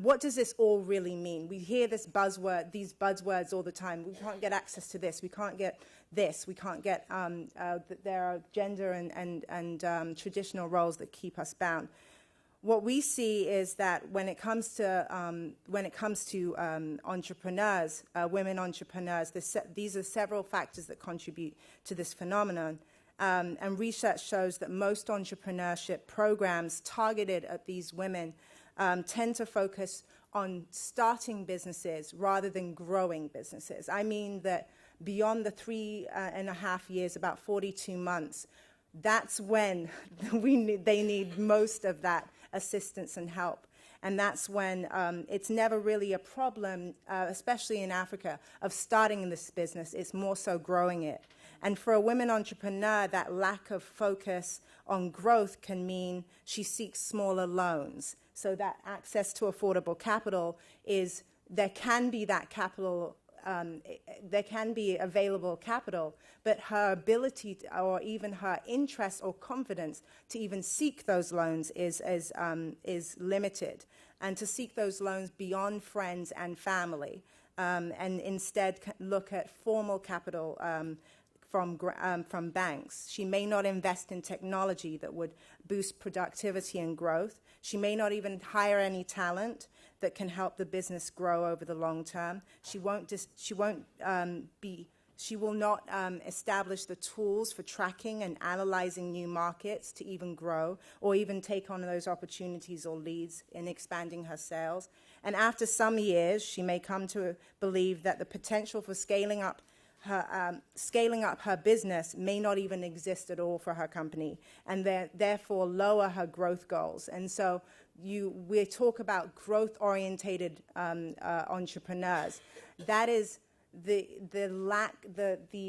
What does this all really mean? We hear these buzzwords all the time. We can't get access to this. We can't get this. We can't get. There are gender and traditional roles that keep us bound. What we see is that when it comes to entrepreneurs, women entrepreneurs, these are several factors that contribute to this phenomenon. And research shows that most entrepreneurship programs targeted at these women tend to focus on starting businesses rather than growing businesses. I mean that beyond the 3.5 years, about 42 months, that's when they need most of that assistance and help. And that's when it's never really a problem, especially in Africa, of starting this business. It's more so growing it. And for a women entrepreneur, that lack of focus on growth can mean she seeks smaller loans. So that access to affordable capital there can be that capital, there can be available capital, but her ability or even her interest or confidence to even seek those loans is limited, and to seek those loans beyond friends and family, and instead look at formal capital from banks. She may not invest in technology that would boost productivity and growth. She may not even hire any talent that can help the business grow over the long term. She will not establish the tools for tracking and analyzing new markets to even grow or even take on those opportunities or leads in expanding her sales. And after some years, she may come to believe that the potential for scaling up her business may not even exist at all for her company, and therefore lower her growth goals. And so we talk about growth-orientated entrepreneurs. That is the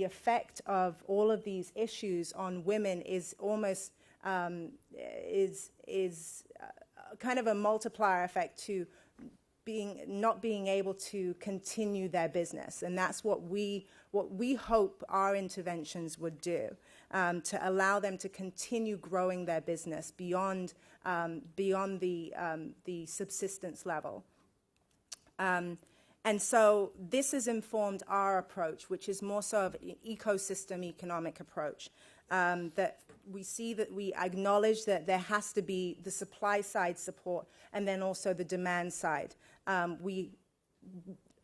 effect of all of these issues on women is almost kind of a multiplier effect to not being able to continue their business. And that's what we hope our interventions would do. to allow them to continue growing their business beyond the subsistence level. And so this has informed our approach, which is more so of an ecosystem economic approach, that we see that we acknowledge that there has to be the supply side support and then also the demand side. We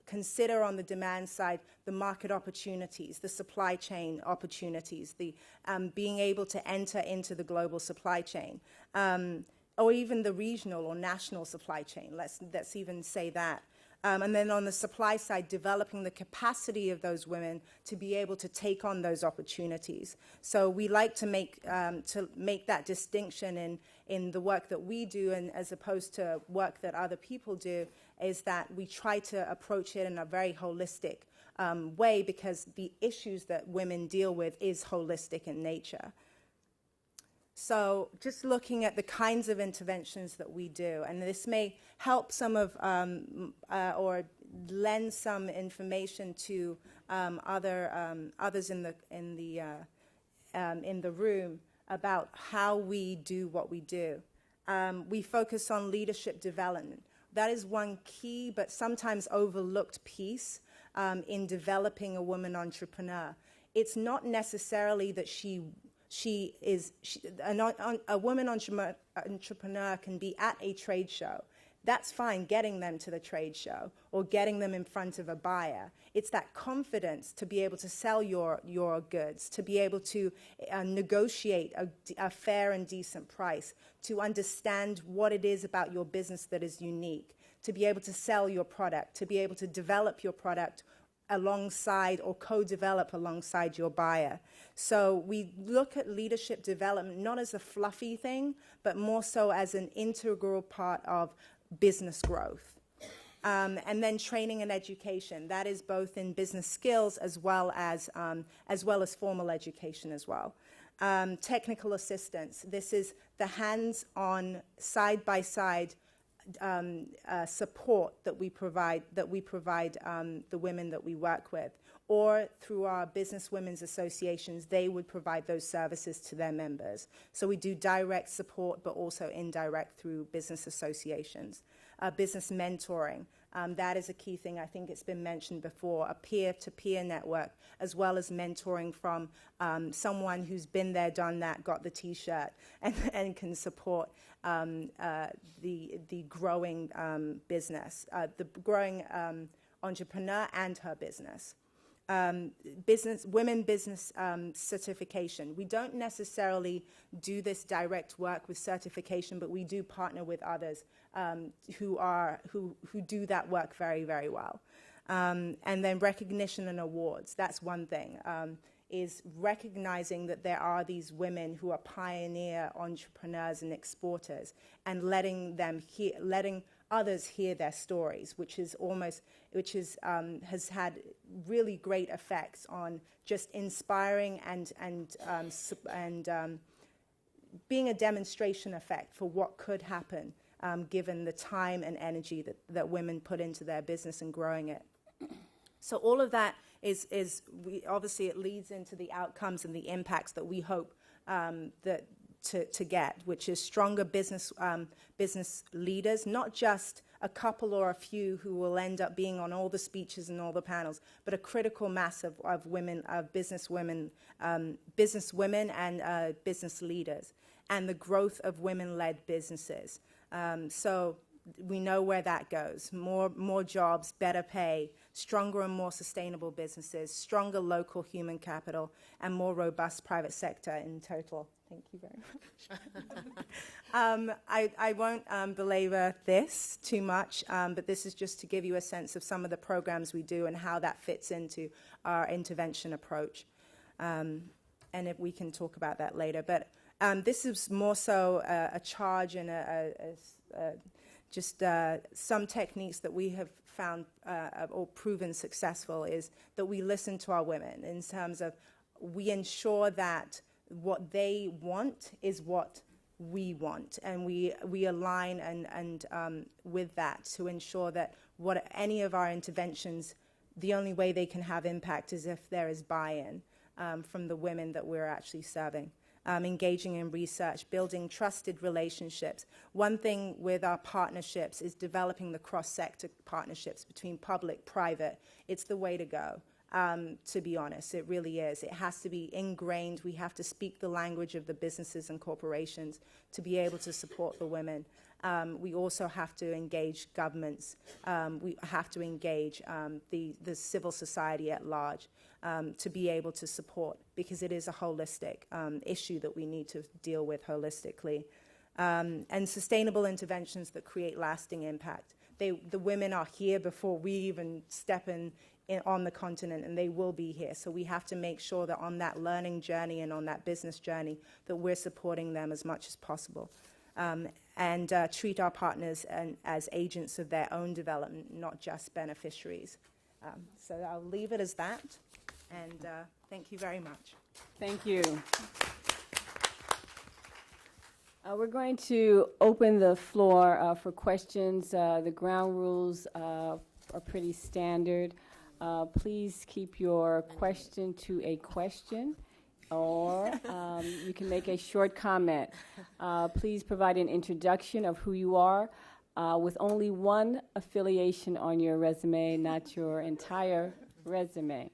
consider on the demand side the market opportunities, the supply chain opportunities, the being able to enter into the global supply chain, or even the regional or national supply chain. Let's even say that. And then on the supply side, developing the capacity of those women to be able to take on those opportunities. So we like to make that distinction in the work that we do, and as opposed to work that other people do, is that we try to approach it in a very holistic way, because the issues that women deal with is holistic in nature. So just looking at the kinds of interventions that we do, and this may help some of, or lend some information to others in the room about how we do what we do. We focus on leadership development. That is one key but sometimes overlooked piece in developing a woman entrepreneur. It's not necessarily that a woman entrepreneur can be at a trade show. That's fine, getting them to the trade show or getting them in front of a buyer. It's that confidence to be able to sell your goods, to be able to negotiate a fair and decent price, to understand what it is about your business that is unique, to be able to sell your product, to be able to develop your product alongside or co-develop alongside your buyer. So we look at leadership development not as a fluffy thing, but more so as an integral part of business growth. And then training and education. That is both in business skills as well as formal education as well. Technical assistance. This is the hands-on, side-by-side support that we provide the women that we work with, or through our business women's associations, they would provide those services to their members. So we do direct support, but also indirect through business associations. Business mentoring, that is a key thing. I think it's been mentioned before, a peer-to-peer network, as well as mentoring from someone who's been there, done that, got the T-shirt, and can support the growing business, the growing entrepreneur and her business. Women business certification. We don't necessarily do this direct work with certification, but we do partner with others who do that work very, very well. And then recognition and awards. That's one thing. Is recognizing that there are these women who are pioneer entrepreneurs and exporters, and letting others hear their stories, which has had really great effects on just inspiring and being a demonstration effect for what could happen given the time and energy that women put into their business and growing it. So all of that obviously it leads into the outcomes and the impacts that we hope to get, which is stronger business leaders, not just a couple or a few who will end up being on all the speeches and all the panels, but a critical mass of women, of business women and business leaders, and the growth of women-led businesses. So we know where that goes. More jobs, better pay, stronger and more sustainable businesses, stronger local human capital, and more robust private sector in total. Thank you very much. I won't belabor this too much, but this is just to give you a sense of some of the programs we do and how that fits into our intervention approach. And if we can talk about that later. But this is more so a charge and just some techniques that we have found or proven successful is that we listen to our women in terms of we ensure that what they want is what we want, and we align and with that to ensure that any of our interventions, the only way they can have impact is if there is buy-in. from the women that we're actually serving. Engaging in research, building trusted relationships. One thing with our partnerships is developing the cross-sector partnerships between public, private. It's the way to go, to be honest. It really is. It has to be ingrained. We have to speak the language of the businesses and corporations to be able to support the women. We also have to engage governments. We have to engage the civil society at large to be able to support, because it is a holistic issue that we need to deal with holistically. And sustainable interventions that create lasting impact. The women are here before we even step in on the continent, and they will be here. So we have to make sure that on that learning journey and on that business journey that we're supporting them as much as possible. And treat our partners as agents of their own development, not just beneficiaries. So I'll leave it as that, and thank you very much. Thank you. We're going to open the floor for questions. The ground rules are pretty standard. Please keep your question to a question, or you can make a short comment. Please provide an introduction of who you are with only one affiliation on your resume, not your entire resume.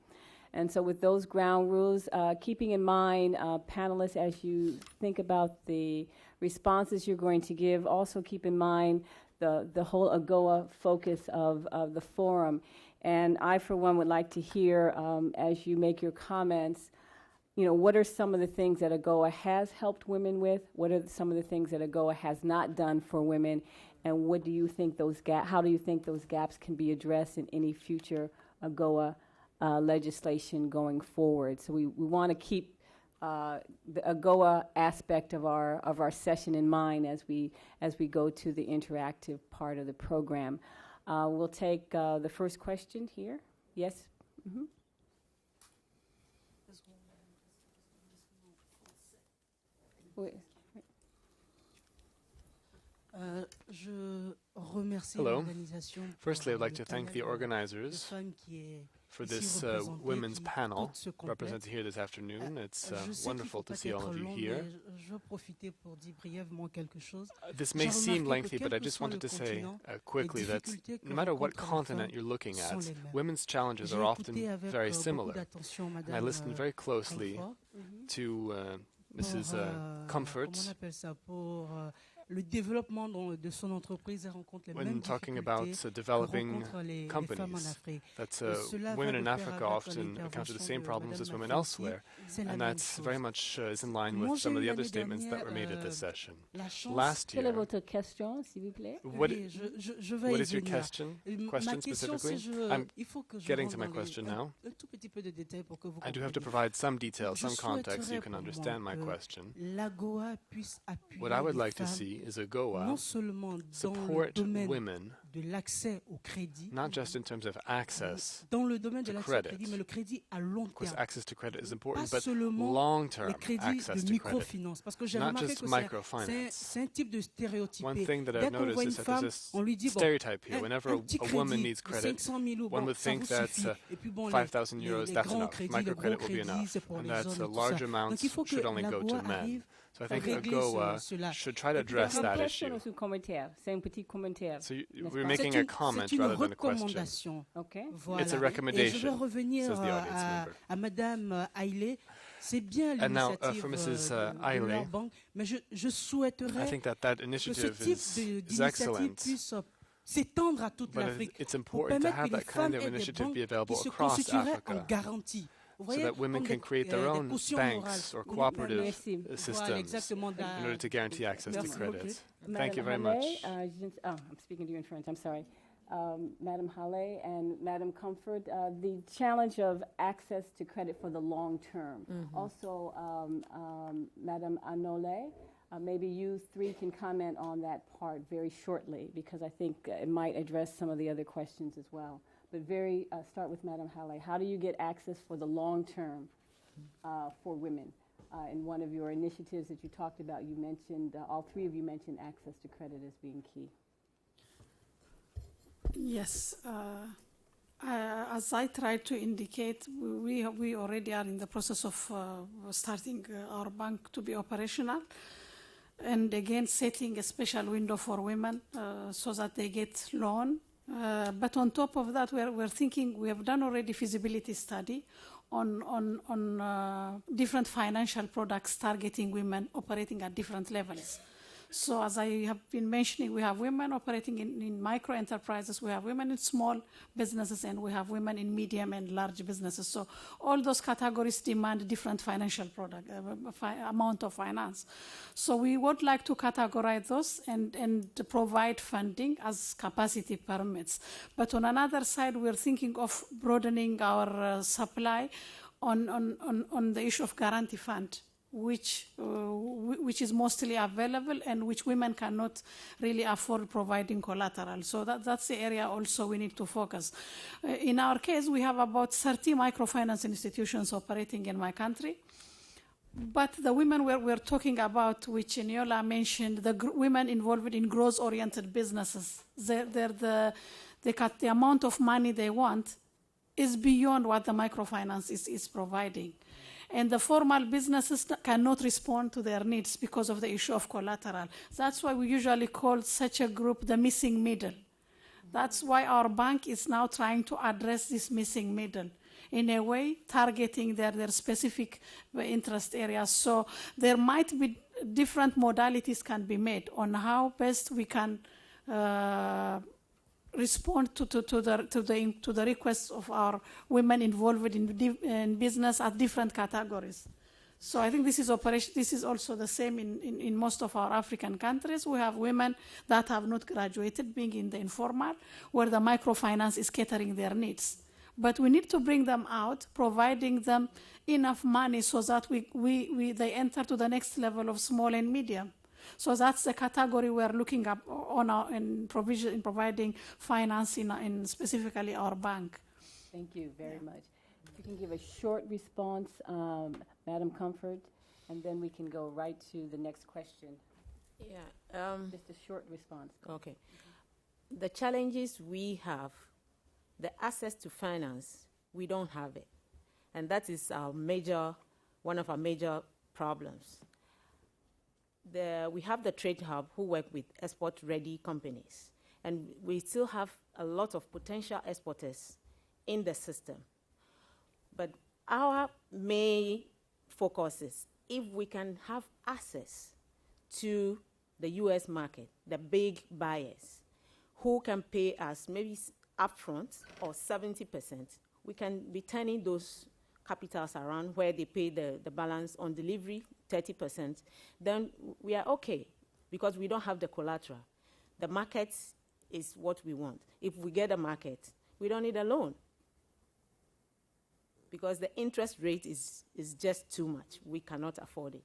And so with those ground rules, keeping in mind, panelists, as you think about the responses you're going to give, also keep in mind the whole AGOA focus of the forum. And I, for one, would like to hear, as you make your comments, what are some of the things that AGOA has helped women with? What are some of the things that AGOA has not done for women? And what do you think how do you think those gaps can be addressed in any future AGOA legislation going forward? So we want to keep the AGOA aspect of our session in mind as we go to the interactive part of the program. We'll take the first question here. Yes? Mm-hmm. Hello. Firstly, I'd like to thank the organizers for this women's panel represented here this afternoon. It's wonderful to see all of you here. This may seem lengthy, but I just wanted to say quickly that no matter what continent you're looking at, women's challenges are often very similar. And I listened very closely to Mrs. Comfort when talking about developing companies, that women in Africa often encounter the same problems as women elsewhere, and that's very much is in line with some of the other statements that were made at this session. Last year, what is your question specifically? I'm getting to my question now. I do have to provide some detail, some context so you can understand my question. What I would like to see is AGOA support women, not just in terms of access to credit. Of course, access to credit is important, but long-term access to credit, not just microfinance. One thing that I've noticed is that there's this stereotype here. Whenever a woman needs credit, one would think that 5,000 euros, that's enough. Microcredit will be enough, and that large amounts should only go to men. So I think AGOA should try to address that issue. So we're making a comment rather than a question. Okay. It's a recommendation, says the audience member. And now for Mrs. Aile, I think that initiative is excellent. But it's important to have that kind of initiative be available across Africa, so that women can create their own banks or cooperative systems in order to guarantee access to credit. Thank you very much. I'm speaking to you in French, I'm sorry. Madam Halle and Madam Comfort, the challenge of access to credit for the long term. Mm-hmm. Also, Madam Anole, maybe you three can comment on that part very shortly, because I think it might address some of the other questions as well. But start with Madam Halle. How do you get access for the long term for women? In one of your initiatives that you talked about, you mentioned, all three of you mentioned access to credit as being key. Yes. As I tried to indicate, we already are in the process of starting our bank to be operational, and again setting a special window for women so that they get loan. But on top of that, we're thinking, we have done already feasibility study on different financial products targeting women operating at different levels. So as I have been mentioning, we have women operating in micro enterprises, we have women in small businesses, and we have women in medium and large businesses. So all those categories demand different financial product, amount of finance. So we would like to categorize those and provide funding as capacity permits. But on another side, we're thinking of broadening our supply on the issue of guarantee fund, which is mostly available and which women cannot really afford providing collateral. So that's the area also we need to focus. In our case, we have about 30 microfinance institutions operating in my country. But the women we're talking about, which Eniola mentioned, the women involved in growth-oriented businesses, the amount of money they want is beyond what the microfinance is providing. And the formal businesses cannot respond to their needs because of the issue of collateral. That's why we usually call such a group the missing middle. That's why our bank is now trying to address this missing middle in a way, targeting their specific interest areas. So there might be different modalities can be made on how best we can respond to the requests of our women involved in business at different categories. So I think this is also the same in most of our African countries. We have women that have not graduated being in the informal, where the microfinance is catering their needs. But we need to bring them out, providing them enough money so that they enter to the next level of small and medium. So that's the category we're looking up in providing finance in specifically our bank. Thank you very much. If you can give a short response, Madam Comfort, and then we can go right to the next question. Yeah. Just a short response. Okay. The challenges we have, the access to finance, we don't have it. And that is one of our major problems. We have the Trade Hub who work with export-ready companies, and we still have a lot of potential exporters in the system. But our main focus is if we can have access to the U.S. market, the big buyers, who can pay us maybe upfront or 70%, we can be turning those capitals around where they pay the balance on delivery, 30%, then we are okay because we don't have the collateral. The market is what we want. If we get a market, we don't need a loan because the interest rate is just too much. We cannot afford it.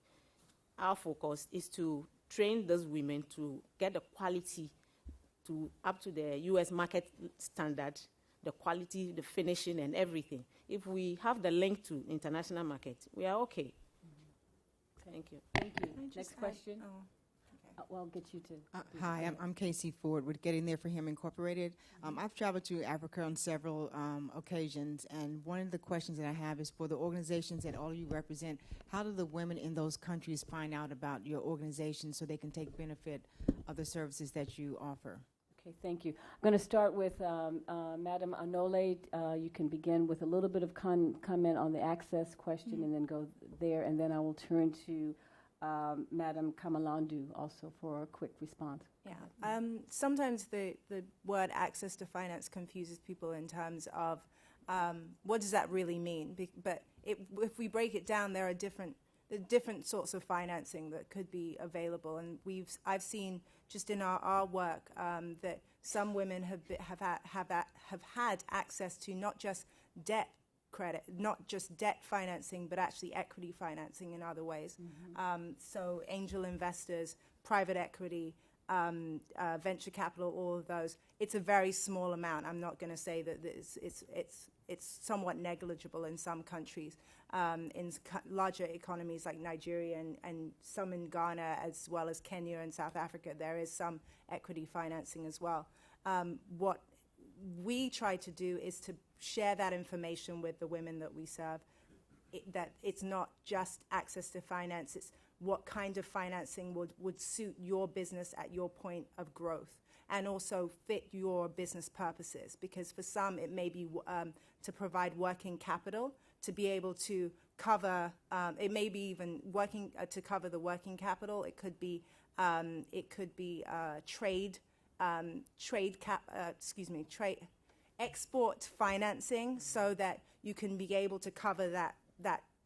Our focus is to train those women to get the quality up to the U.S. market standard, the quality, the finishing, and everything. If we have the link to international market, we are okay. Thank you. Thank you. Next question. Well, I'll get you to. Hi, I'm Casey Ford with Getting There for Him Incorporated. I've traveled to Africa on several occasions, and one of the questions that I have is for the organizations that all of you represent, how do the women in those countries find out about your organization so they can take benefit of the services that you offer? Okay, thank you. I'm going to start with Madam Anole. You can begin with a little bit of comment on the access question and then go there, and then I will turn to Madam Kamalandu also for a quick response. Yeah. Sometimes the word access to finance confuses people in terms of what does that really mean? But if we break it down, there are different sorts of financing that could be available, and I've seen just in our work that some women have had access to not just debt credit, not just debt financing, but actually equity financing in other ways. So angel investors, private equity, venture capital, all of those. It's a very small amount. I'm not going to say that it's somewhat negligible in some countries. In larger economies like Nigeria and some in Ghana, as well as Kenya and South Africa, there is some equity financing as well. What we try to do is to share that information with the women that we serve, that it's not just access to finance, it's what kind of financing would suit your business at your point of growth and also fit your business purposes. Because for some, it may be to provide working capital to be able to cover, it may be even working to cover the working capital. It could be export financing, so that you can be able to cover that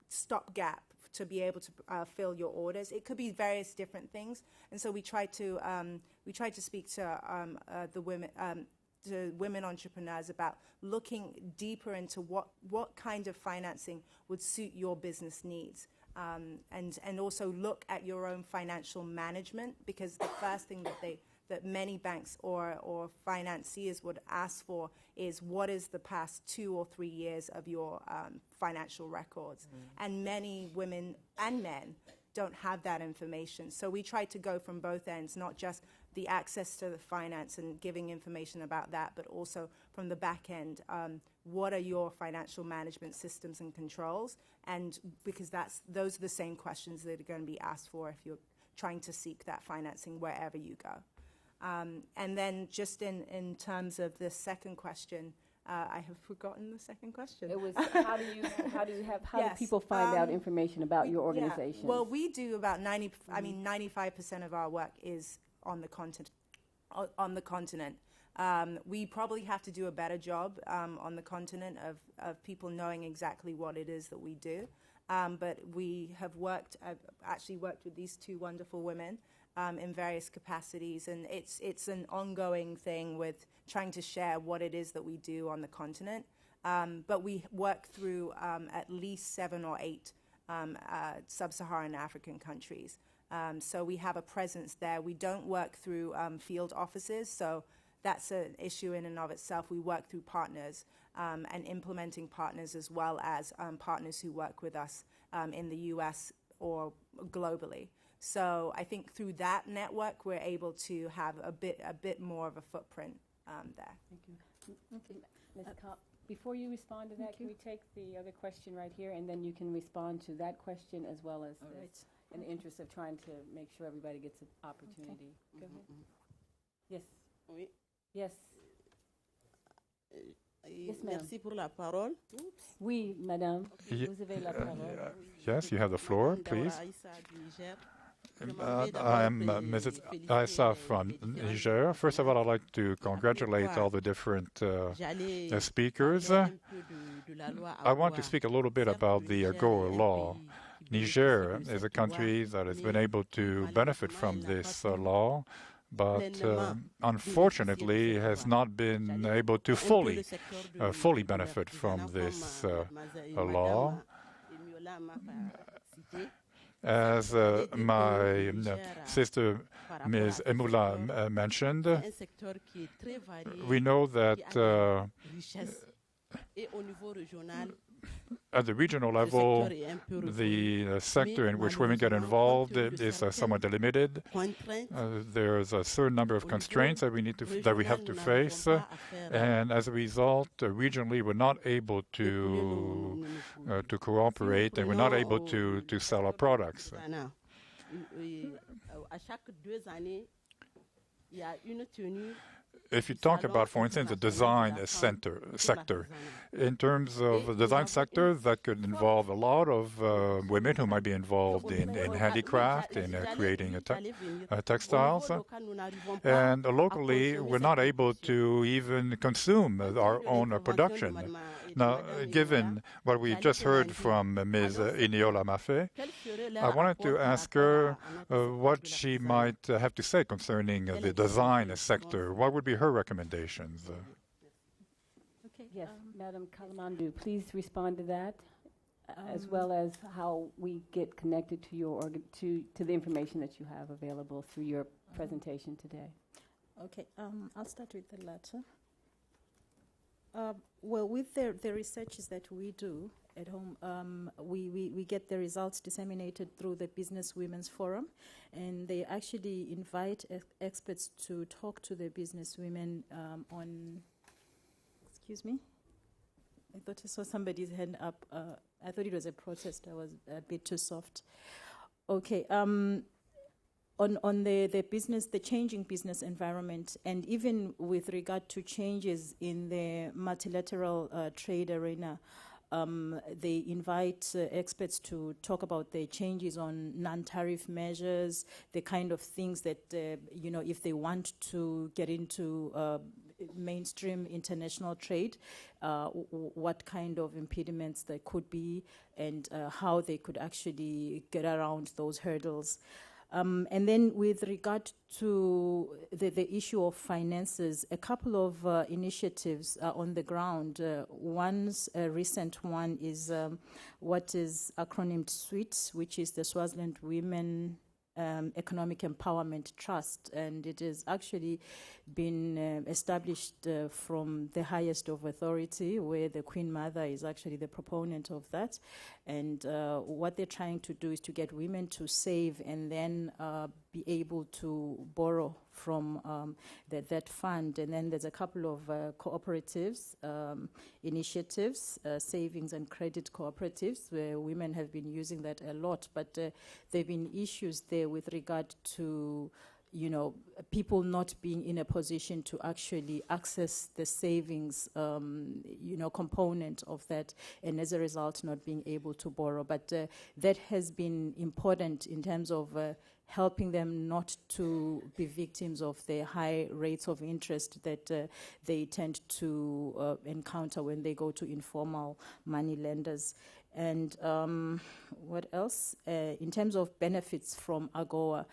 stopgap to be able to fill your orders. It could be various different things, and so we try to speak to the women. To women entrepreneurs about looking deeper into what kind of financing would suit your business needs, and also look at your own financial management, because the first thing that many banks or financiers would ask for is what is the past 2 or 3 years of your financial records. And many women and men don't have that information. So we try to go from both ends, not just the access to the finance and giving information about that, but also from the back end, what are your financial management systems and controls? And because those are the same questions that are going to be asked for if you're trying to seek that financing wherever you go. And then just in terms of the second question, I have forgotten the second question. It was how do people find out information about your organization? Yeah. Well, we do about 95% of our work is on the continent. We probably have to do a better job on the continent of people knowing exactly what it is that we do. But I've actually worked with these two wonderful women in various capacities, and it's an ongoing thing with trying to share what it is that we do on the continent. But we work through at least 7 or 8 sub-Saharan African countries. So we have a presence there. We don't work through field offices, so that's an issue in and of itself. We work through partners and implementing partners, as well as partners who work with us in the U.S. or globally. So I think through that network, we're able to have a bit more of a footprint there. Thank you. Okay, Ms. Kopp, before you respond to that, can we take the other question right here, and then you can respond to that question as well as this, in the interest of trying to make sure everybody gets an opportunity. Go ahead. Yes. Oui. Yes. Yes, ma'am. Merci pour la parole. Oui, madame. Vous avez la parole. Yes, you have the floor, please. I'm Mrs. Aissa from Niger. First of all, I'd like to congratulate all the different speakers. I want to speak a little bit about the AGOA law. Niger is a country that has been able to benefit from this law, but unfortunately has not been able to fully benefit from this law. As my sister, Ms. Emoula, mentioned, we know that at the regional level, the sector in which women get involved is somewhat limited. There's a certain number of constraints that we have to face, and as a result, regionally, we're not able to cooperate, and we're not able to sell our products. If you talk about, for instance, the design sector, in terms of the design sector, that could involve a lot of women who might be involved in handicraft, in creating textiles. And locally, we're not able to even consume our own production. Now, given what we just heard from Ms. Iniola Mafe, I wanted to ask her what she might have to say concerning the design sector. What would be her recommendations? Okay. Yes, Madam Kalamandu, please respond to that, as well as how we get connected to your to the information that you have available through your presentation today. Okay, I'll start with the latter. Well, with the researches that we do at home, we get the results disseminated through the Business Women's Forum, and they actually invite experts to talk to the business women on, excuse me, I thought I saw somebody's hand up. I thought it was a protest. I was a bit too soft. Okay. On the business, the changing business environment, and even with regard to changes in the multilateral trade arena, they invite experts to talk about the changes on non-tariff measures, the kind of things that, if they want to get into mainstream international trade, what kind of impediments there could be, and how they could actually get around those hurdles. And then with regard to the issue of finances, a couple of initiatives are on the ground. One's recent one is what is acronymed SWEET, which is the Swaziland Women Economic Empowerment Trust, and it has actually been established from the highest of authority, where the Queen Mother is actually the proponent of that. And what they're trying to do is to get women to save and then be able to borrow from that fund. And then there's a couple of cooperatives, initiatives, savings and credit cooperatives, where women have been using that a lot. But there have been issues there with regard to people not being in a position to actually access the savings, component of that, and as a result, not being able to borrow. But that has been important in terms of helping them not to be victims of the high rates of interest that they tend to encounter when they go to informal money lenders. And what else? In terms of benefits from AGOA,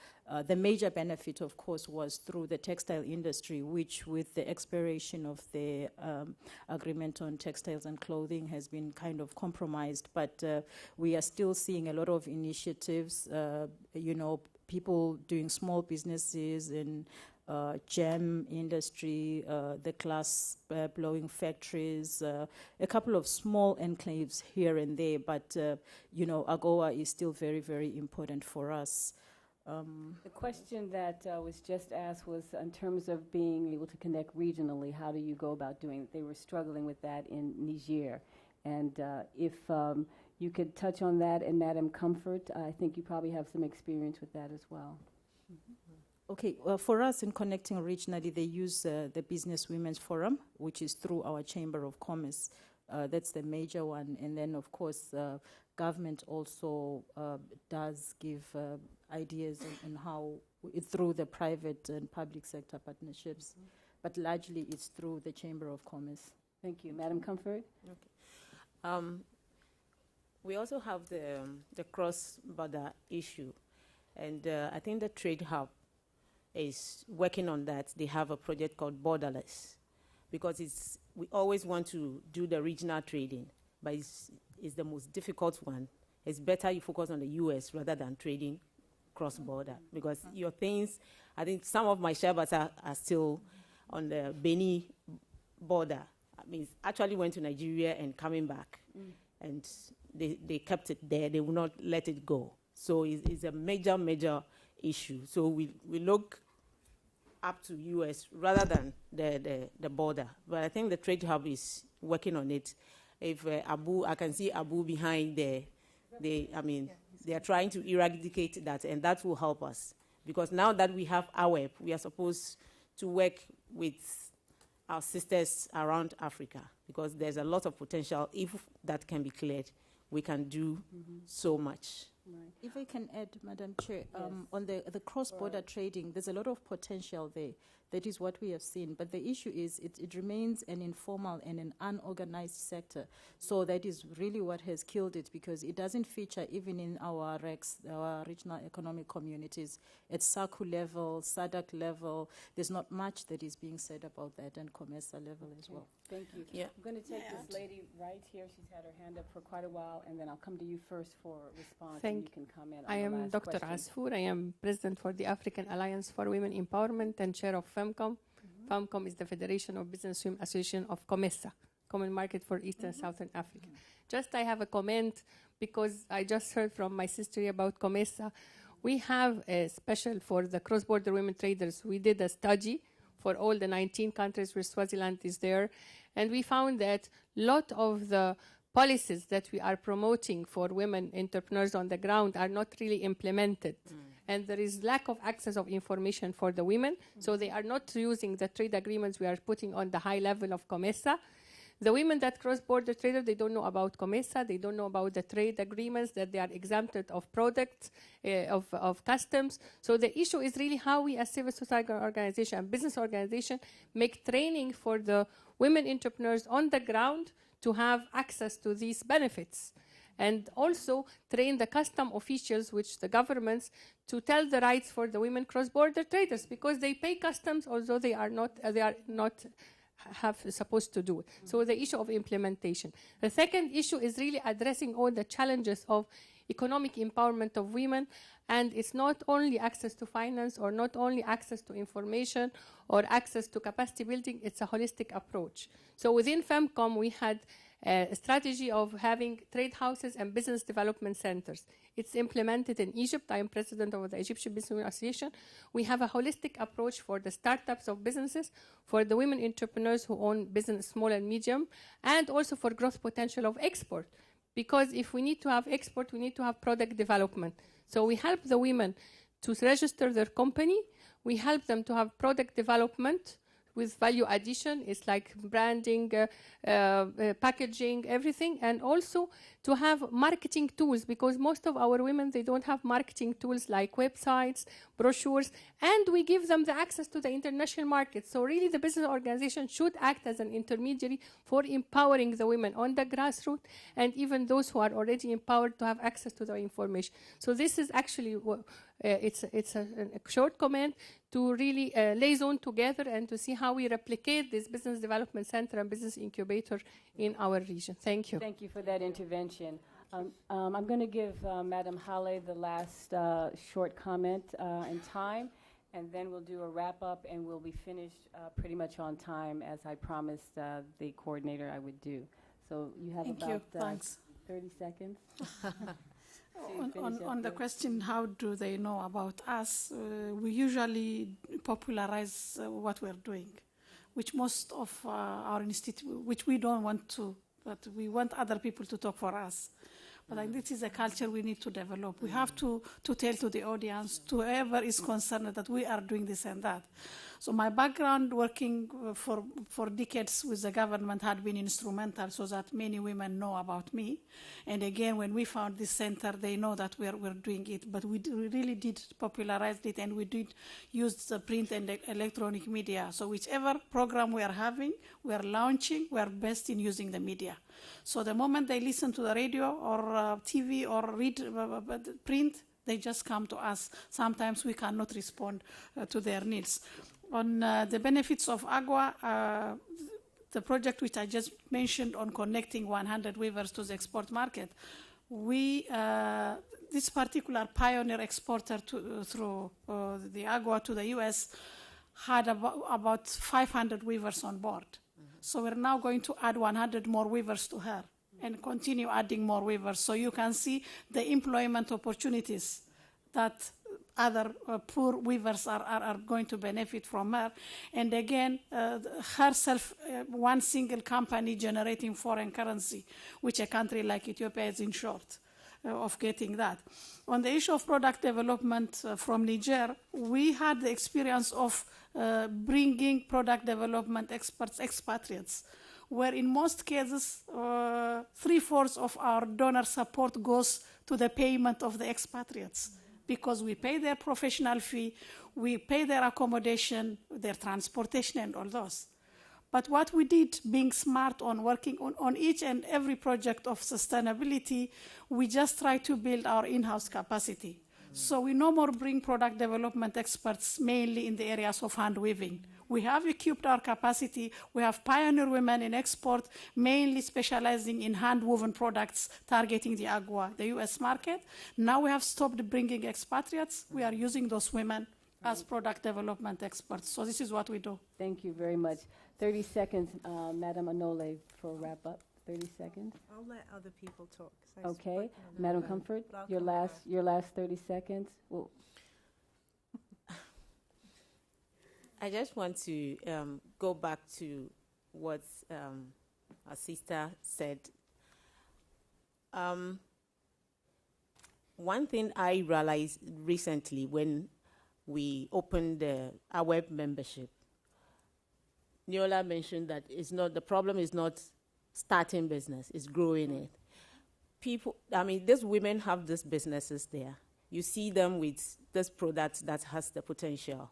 the major benefit, of course, was through the textile industry, which, with the expiration of the agreement on textiles and clothing, has been kind of compromised. But we are still seeing a lot of initiatives, people doing small businesses in gem industry, the glass blowing factories, a couple of small enclaves here and there, but AGOA is still very, very important for us. The question that was just asked was in terms of being able to connect regionally, how do you go about doing it? They were struggling with that in Niger. And if you could touch on that, and Madam Comfort, I think you probably have some experience with that as well. Mm-hmm. Okay, well, for us in connecting regionally, they use the Business Women's Forum, which is through our Chamber of Commerce. That's the major one. And then, of course, government also does give ideas on how, through the private and public sector partnerships. Mm-hmm. But largely it's through the Chamber of Commerce. Thank you. Madam Comfort? Okay. We also have the cross-border issue. And I think the Trade Hub is working on that. They have a project called Borderless, because we always want to do the regional trading, but it's the most difficult one. It's better you focus on the U.S. rather than trading cross-border, because your things, I think some of my sherbets are still on the Benin border. I mean, actually went to Nigeria and coming back, and they kept it there. They will not let it go. So it's a major, major issue. So we look up to U.S. rather than the border. But I think the Trade Hub is working on it. If I can see Abu behind there. They are trying to eradicate that, and that will help us. Because now that we have AWEP, we are supposed to work with our sisters around Africa, because there's a lot of potential. If that can be cleared, we can do so much. Right. If I can add, Madam Chair, on the cross-border trading, there's a lot of potential there. That is what we have seen. But the issue is it remains an informal and an unorganized sector. So that is really what has killed it, because it doesn't feature even in our RECs, our regional economic communities. At SACU level, SADC level, there's not much that is being said about that, and COMESA level as well. Thank you. Yeah. I'm going to take this lady right here. She's had her hand up for quite a while, and then I'll come to you first for a response, and you can comment on I the am last Dr. question. Asfour. I am president for the African Alliance for Women Empowerment and chair of FEMCOM. FEMCOM is the Federation of Business Women Association of COMESA, Common Market for East and Southern Africa. Just I have a comment, because I just heard from my sister about COMESA. We have a special for the cross-border women traders. We did a study for all the 19 countries where Swaziland is there, And we found that a lot of the policies that we are promoting for women entrepreneurs on the ground are not really implemented. And there is lack of access of information for the women, so they are not using the trade agreements we are putting on the high level of COMESA. The women that cross-border traders, they don't know about COMESA, they don't know about the trade agreements, that they are exempted of products, of customs. So the issue is really how we as civil society organization and business organization make training for the women entrepreneurs on the ground to have access to these benefits. And also train the custom officials, which the governments, to tell the rights for the women cross-border traders, because they pay customs, although they are not supposed to do it. So the issue of implementation. The second issue is really addressing all the challenges of economic empowerment of women, and it's not only access to finance or not only access to information or access to capacity building, it's a holistic approach. So within FEMCOM, we had a strategy of having trade houses and business development centers. It's implemented in Egypt. I am president of the Egyptian Business Association. We have a holistic approach for the startups of businesses, for the women entrepreneurs who own business, small and medium, and also for growth potential of export. Because if we need to have export, we need to have product development. So we help the women to register their company. We help them to have product development with value addition. It's like branding, packaging, everything, and also to have marketing tools, because most of our women, they don't have marketing tools like websites, brochures, and we give them the access to the international market. So really the business organization should act as an intermediary for empowering the women on the grassroots, and even those who are already empowered to have access to the information. So this is actually it's a short comment to really liaison together and to see how we replicate this business development center and business incubator in our region. Thank you. Thank you for that intervention. I'm going to give Madam Hale the last short comment in time, and then we'll do a wrap-up, and we'll be finished pretty much on time, as I promised the coordinator I would do. So you have about 30 seconds. On the question, how do they know about us? We usually popularize what we're doing, which most of our institute, which we don't want to, but we want other people to talk for us. But this is a culture we need to develop. We have to tell to the audience, to whoever is concerned, that we are doing this and that. So my background working for decades with the government had been instrumental so that many women know about me. And again, when we found this center, they know that we're doing it. But we really did popularize it, and we did use the print and electronic media. So whichever program we are having, we are launching, we are best in using the media. So the moment they listen to the radio or TV or read print, they just come to us. Sometimes we cannot respond to their needs. On the benefits of AGWA, the project which I just mentioned on connecting 100 weavers to the export market, this particular pioneer exporter through the AGWA to the US had about 500 weavers on board. So we're now going to add 100 more weavers to her and continue adding more weavers. So you can see the employment opportunities that other poor weavers are going to benefit from her. And again, herself, one single company generating foreign currency, which a country like Ethiopia is in short of getting that. On the issue of product development from Niger, we had the experience of bringing product development experts, expatriates, where in most cases, 3/4 of our donor support goes to the payment of the expatriates, because we pay their professional fee, we pay their accommodation, their transportation, and all those. But what we did, being smart on working on each and every project of sustainability, we just try to build our in-house capacity. So we no more bring product development experts mainly in the areas of hand weaving. We have equipped our capacity. We have pioneer women in export, mainly specializing in hand-woven products, targeting the AGWA, the US market. Now we have stopped bringing expatriates. We are using those women as product development experts. So this is what we do. Thank you very much. 30 seconds, Madam Anole, for a wrap-up. 30 seconds. I'll let other people talk. Okay. Madam Comfort, your last 30 seconds. Well, I just want to go back to what our sister said. One thing I realized recently when we opened our web membership, Neola mentioned that the problem is not starting business, it's growing it. These women have these businesses there. You see them with this product that has the potential,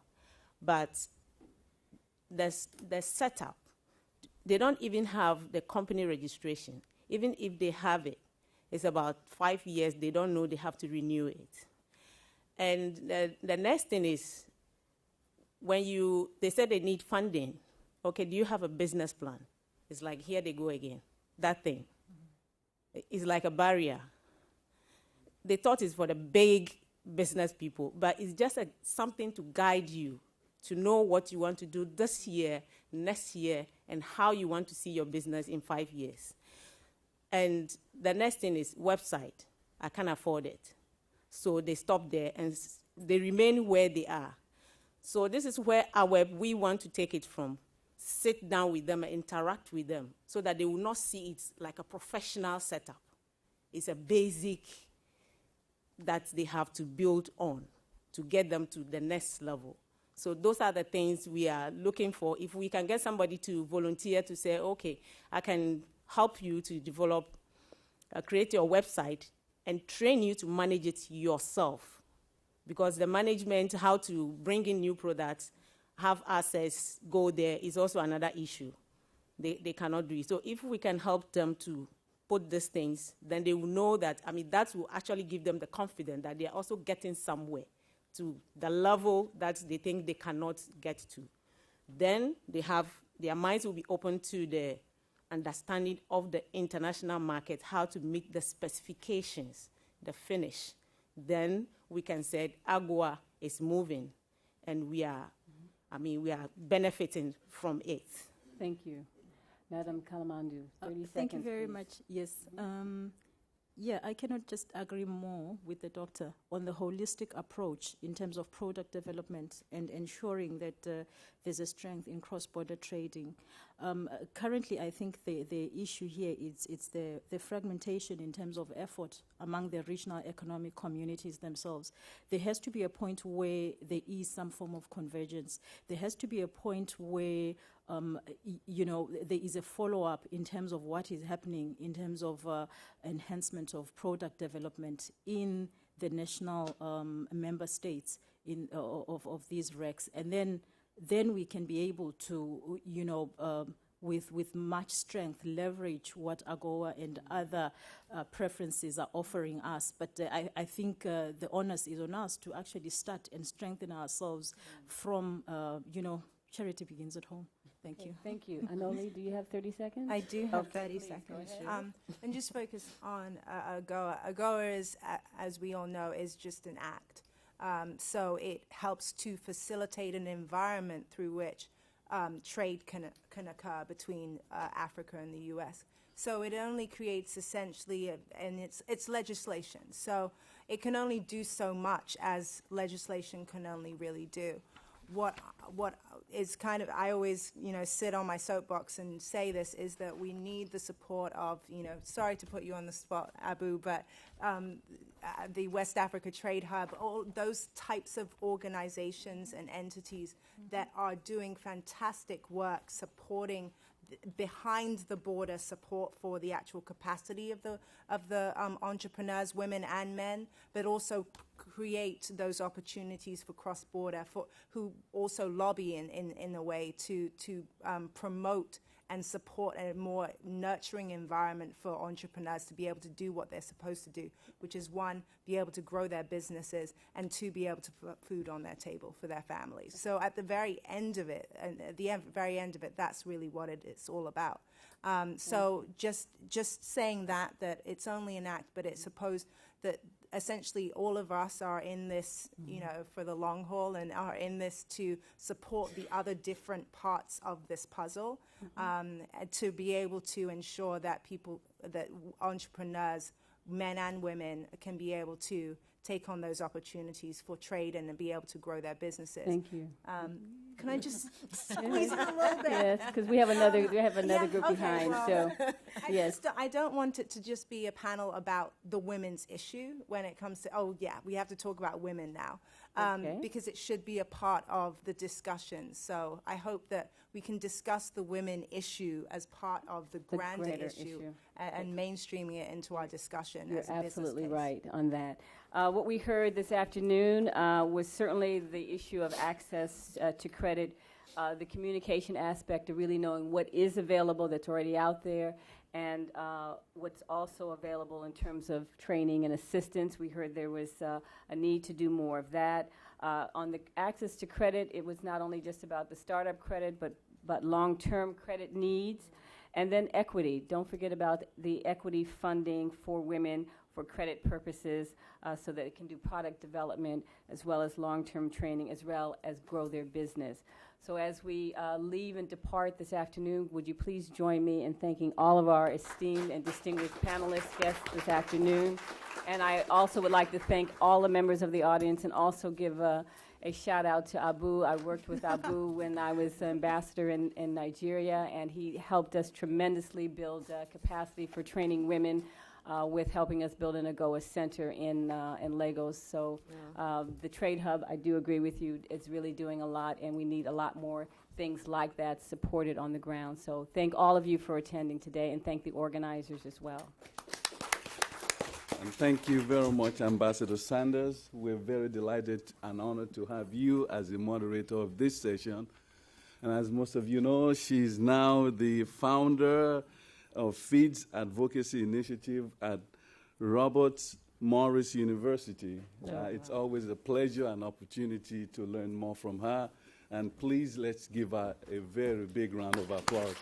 but the setup, they don't even have the company registration. Even if they have it, it's about 5 years, they don't know they have to renew it. And the next thing is, they said they need funding. Okay, do you have a business plan? It's like, here they go again. That thing. It's like a barrier. They thought it's for the big business people, but it's just something to guide you, to know what you want to do this year, next year, and how you want to see your business in 5 years. And the next thing is website. I can't afford it. So they stop there and they remain where they are. So this is where we want to take it from. Sit down with them and interact with them so that they will not see it like a professional setup. It's a basic that they have to build on to get them to the next level. So those are the things we are looking for. If we can get somebody to volunteer to say, okay, I can help you to develop, create your website and train you to manage it yourself. Because the management, how to bring in new products, have access, go there, is also another issue. They cannot do it. So if we can help them to put these things, then they will know that, that will actually give them the confidence that they are also getting somewhere to the level that they think they cannot get to. Then their minds will be open to the understanding of the international market, how to meet the specifications, the finish. Then we can say AGOA is moving, and we are benefiting from it. Thank you. Madam Kalamandu, 30 seconds. Thank you very please. much. Yes. I cannot just agree more with the doctor on the holistic approach in terms of product development and ensuring that there's a strength in cross-border trading. Currently, I think the issue here is the fragmentation in terms of effort among the regional economic communities themselves. There has to be a point where there is some form of convergence. There has to be a point where there is a follow-up in terms of what is happening in terms of enhancement of product development in the national member states of these RECs. And then we can be able to, with much strength, leverage what AGOA and other preferences are offering us. But I think the onus is on us to actually start and strengthen ourselves from, charity begins at home. Thank you. Thank you. Anoli, do you have 30 seconds? I do have 30 please, seconds. go ahead. And just focus on AGOA. AGOA is, as we all know, is just an act. So it helps to facilitate an environment through which trade can occur between Africa and the U.S. So it only creates essentially, and it's legislation. So it can only do so much as legislation can only really do. What is kind of, I always, sit on my soapbox and say this, is that we need the support of, sorry to put you on the spot, Abu, but the West Africa Trade Hub, all those types of organizations and entities that are doing fantastic work supporting behind the border support for the actual capacity of the entrepreneurs, women and men, but also create those opportunities for cross-border, who also lobby in a way to promote and support a more nurturing environment for entrepreneurs to be able to do what they're supposed to do, which is, one, be able to grow their businesses, and two, be able to put food on their table for their families. So at the very end of it, very end of it, that's really what it's all about. So just saying that it's only an act, but it's supposed that essentially all of us are in this, for the long haul, and are in this to support the other different parts of this puzzle, to be able to ensure that entrepreneurs, men and women, can be able to take on those opportunities for trade and be able to grow their businesses. Thank you. Can I just squeeze it a little bit? Yes, because we have another group okay, behind. well, So, yes. I don't want it to just be a panel about the women's issue when it comes to, oh yeah, we have to talk about women now, because it should be a part of the discussion. So I hope that we can discuss the women issue as part of the grander issue. And mainstreaming it into our discussion. You're as a business absolutely case. right on that. What we heard this afternoon was certainly the issue of access to credit, the communication aspect of really knowing what is available that's already out there, and what's also available in terms of training and assistance. We heard there was a need to do more of that. On the access to credit, it was not only just about the startup credit, but long-term credit needs. And then equity. Don't forget about the equity funding for women for credit purposes so that it can do product development as well as long-term training as well as grow their business. So as we leave and depart this afternoon, would you please join me in thanking all of our esteemed and distinguished panelists, guests this afternoon. And I also would like to thank all the members of the audience and also give a shout out to Abu. I worked with Abu when I was ambassador in Nigeria, and he helped us tremendously build capacity for training women with helping us build an AGOA center in Lagos. So the Trade Hub, I do agree with you, it's really doing a lot, and we need a lot more things like that supported on the ground. So thank all of you for attending today, and thank the organizers as well. And thank you very much, Ambassador Sanders. We're very delighted and honored to have you as the moderator of this session. And as most of you know, she's now the founder of FEED's Advocacy Initiative at Robert Morris University. It's always a pleasure and opportunity to learn more from her. And please, let's give her a very big round of applause.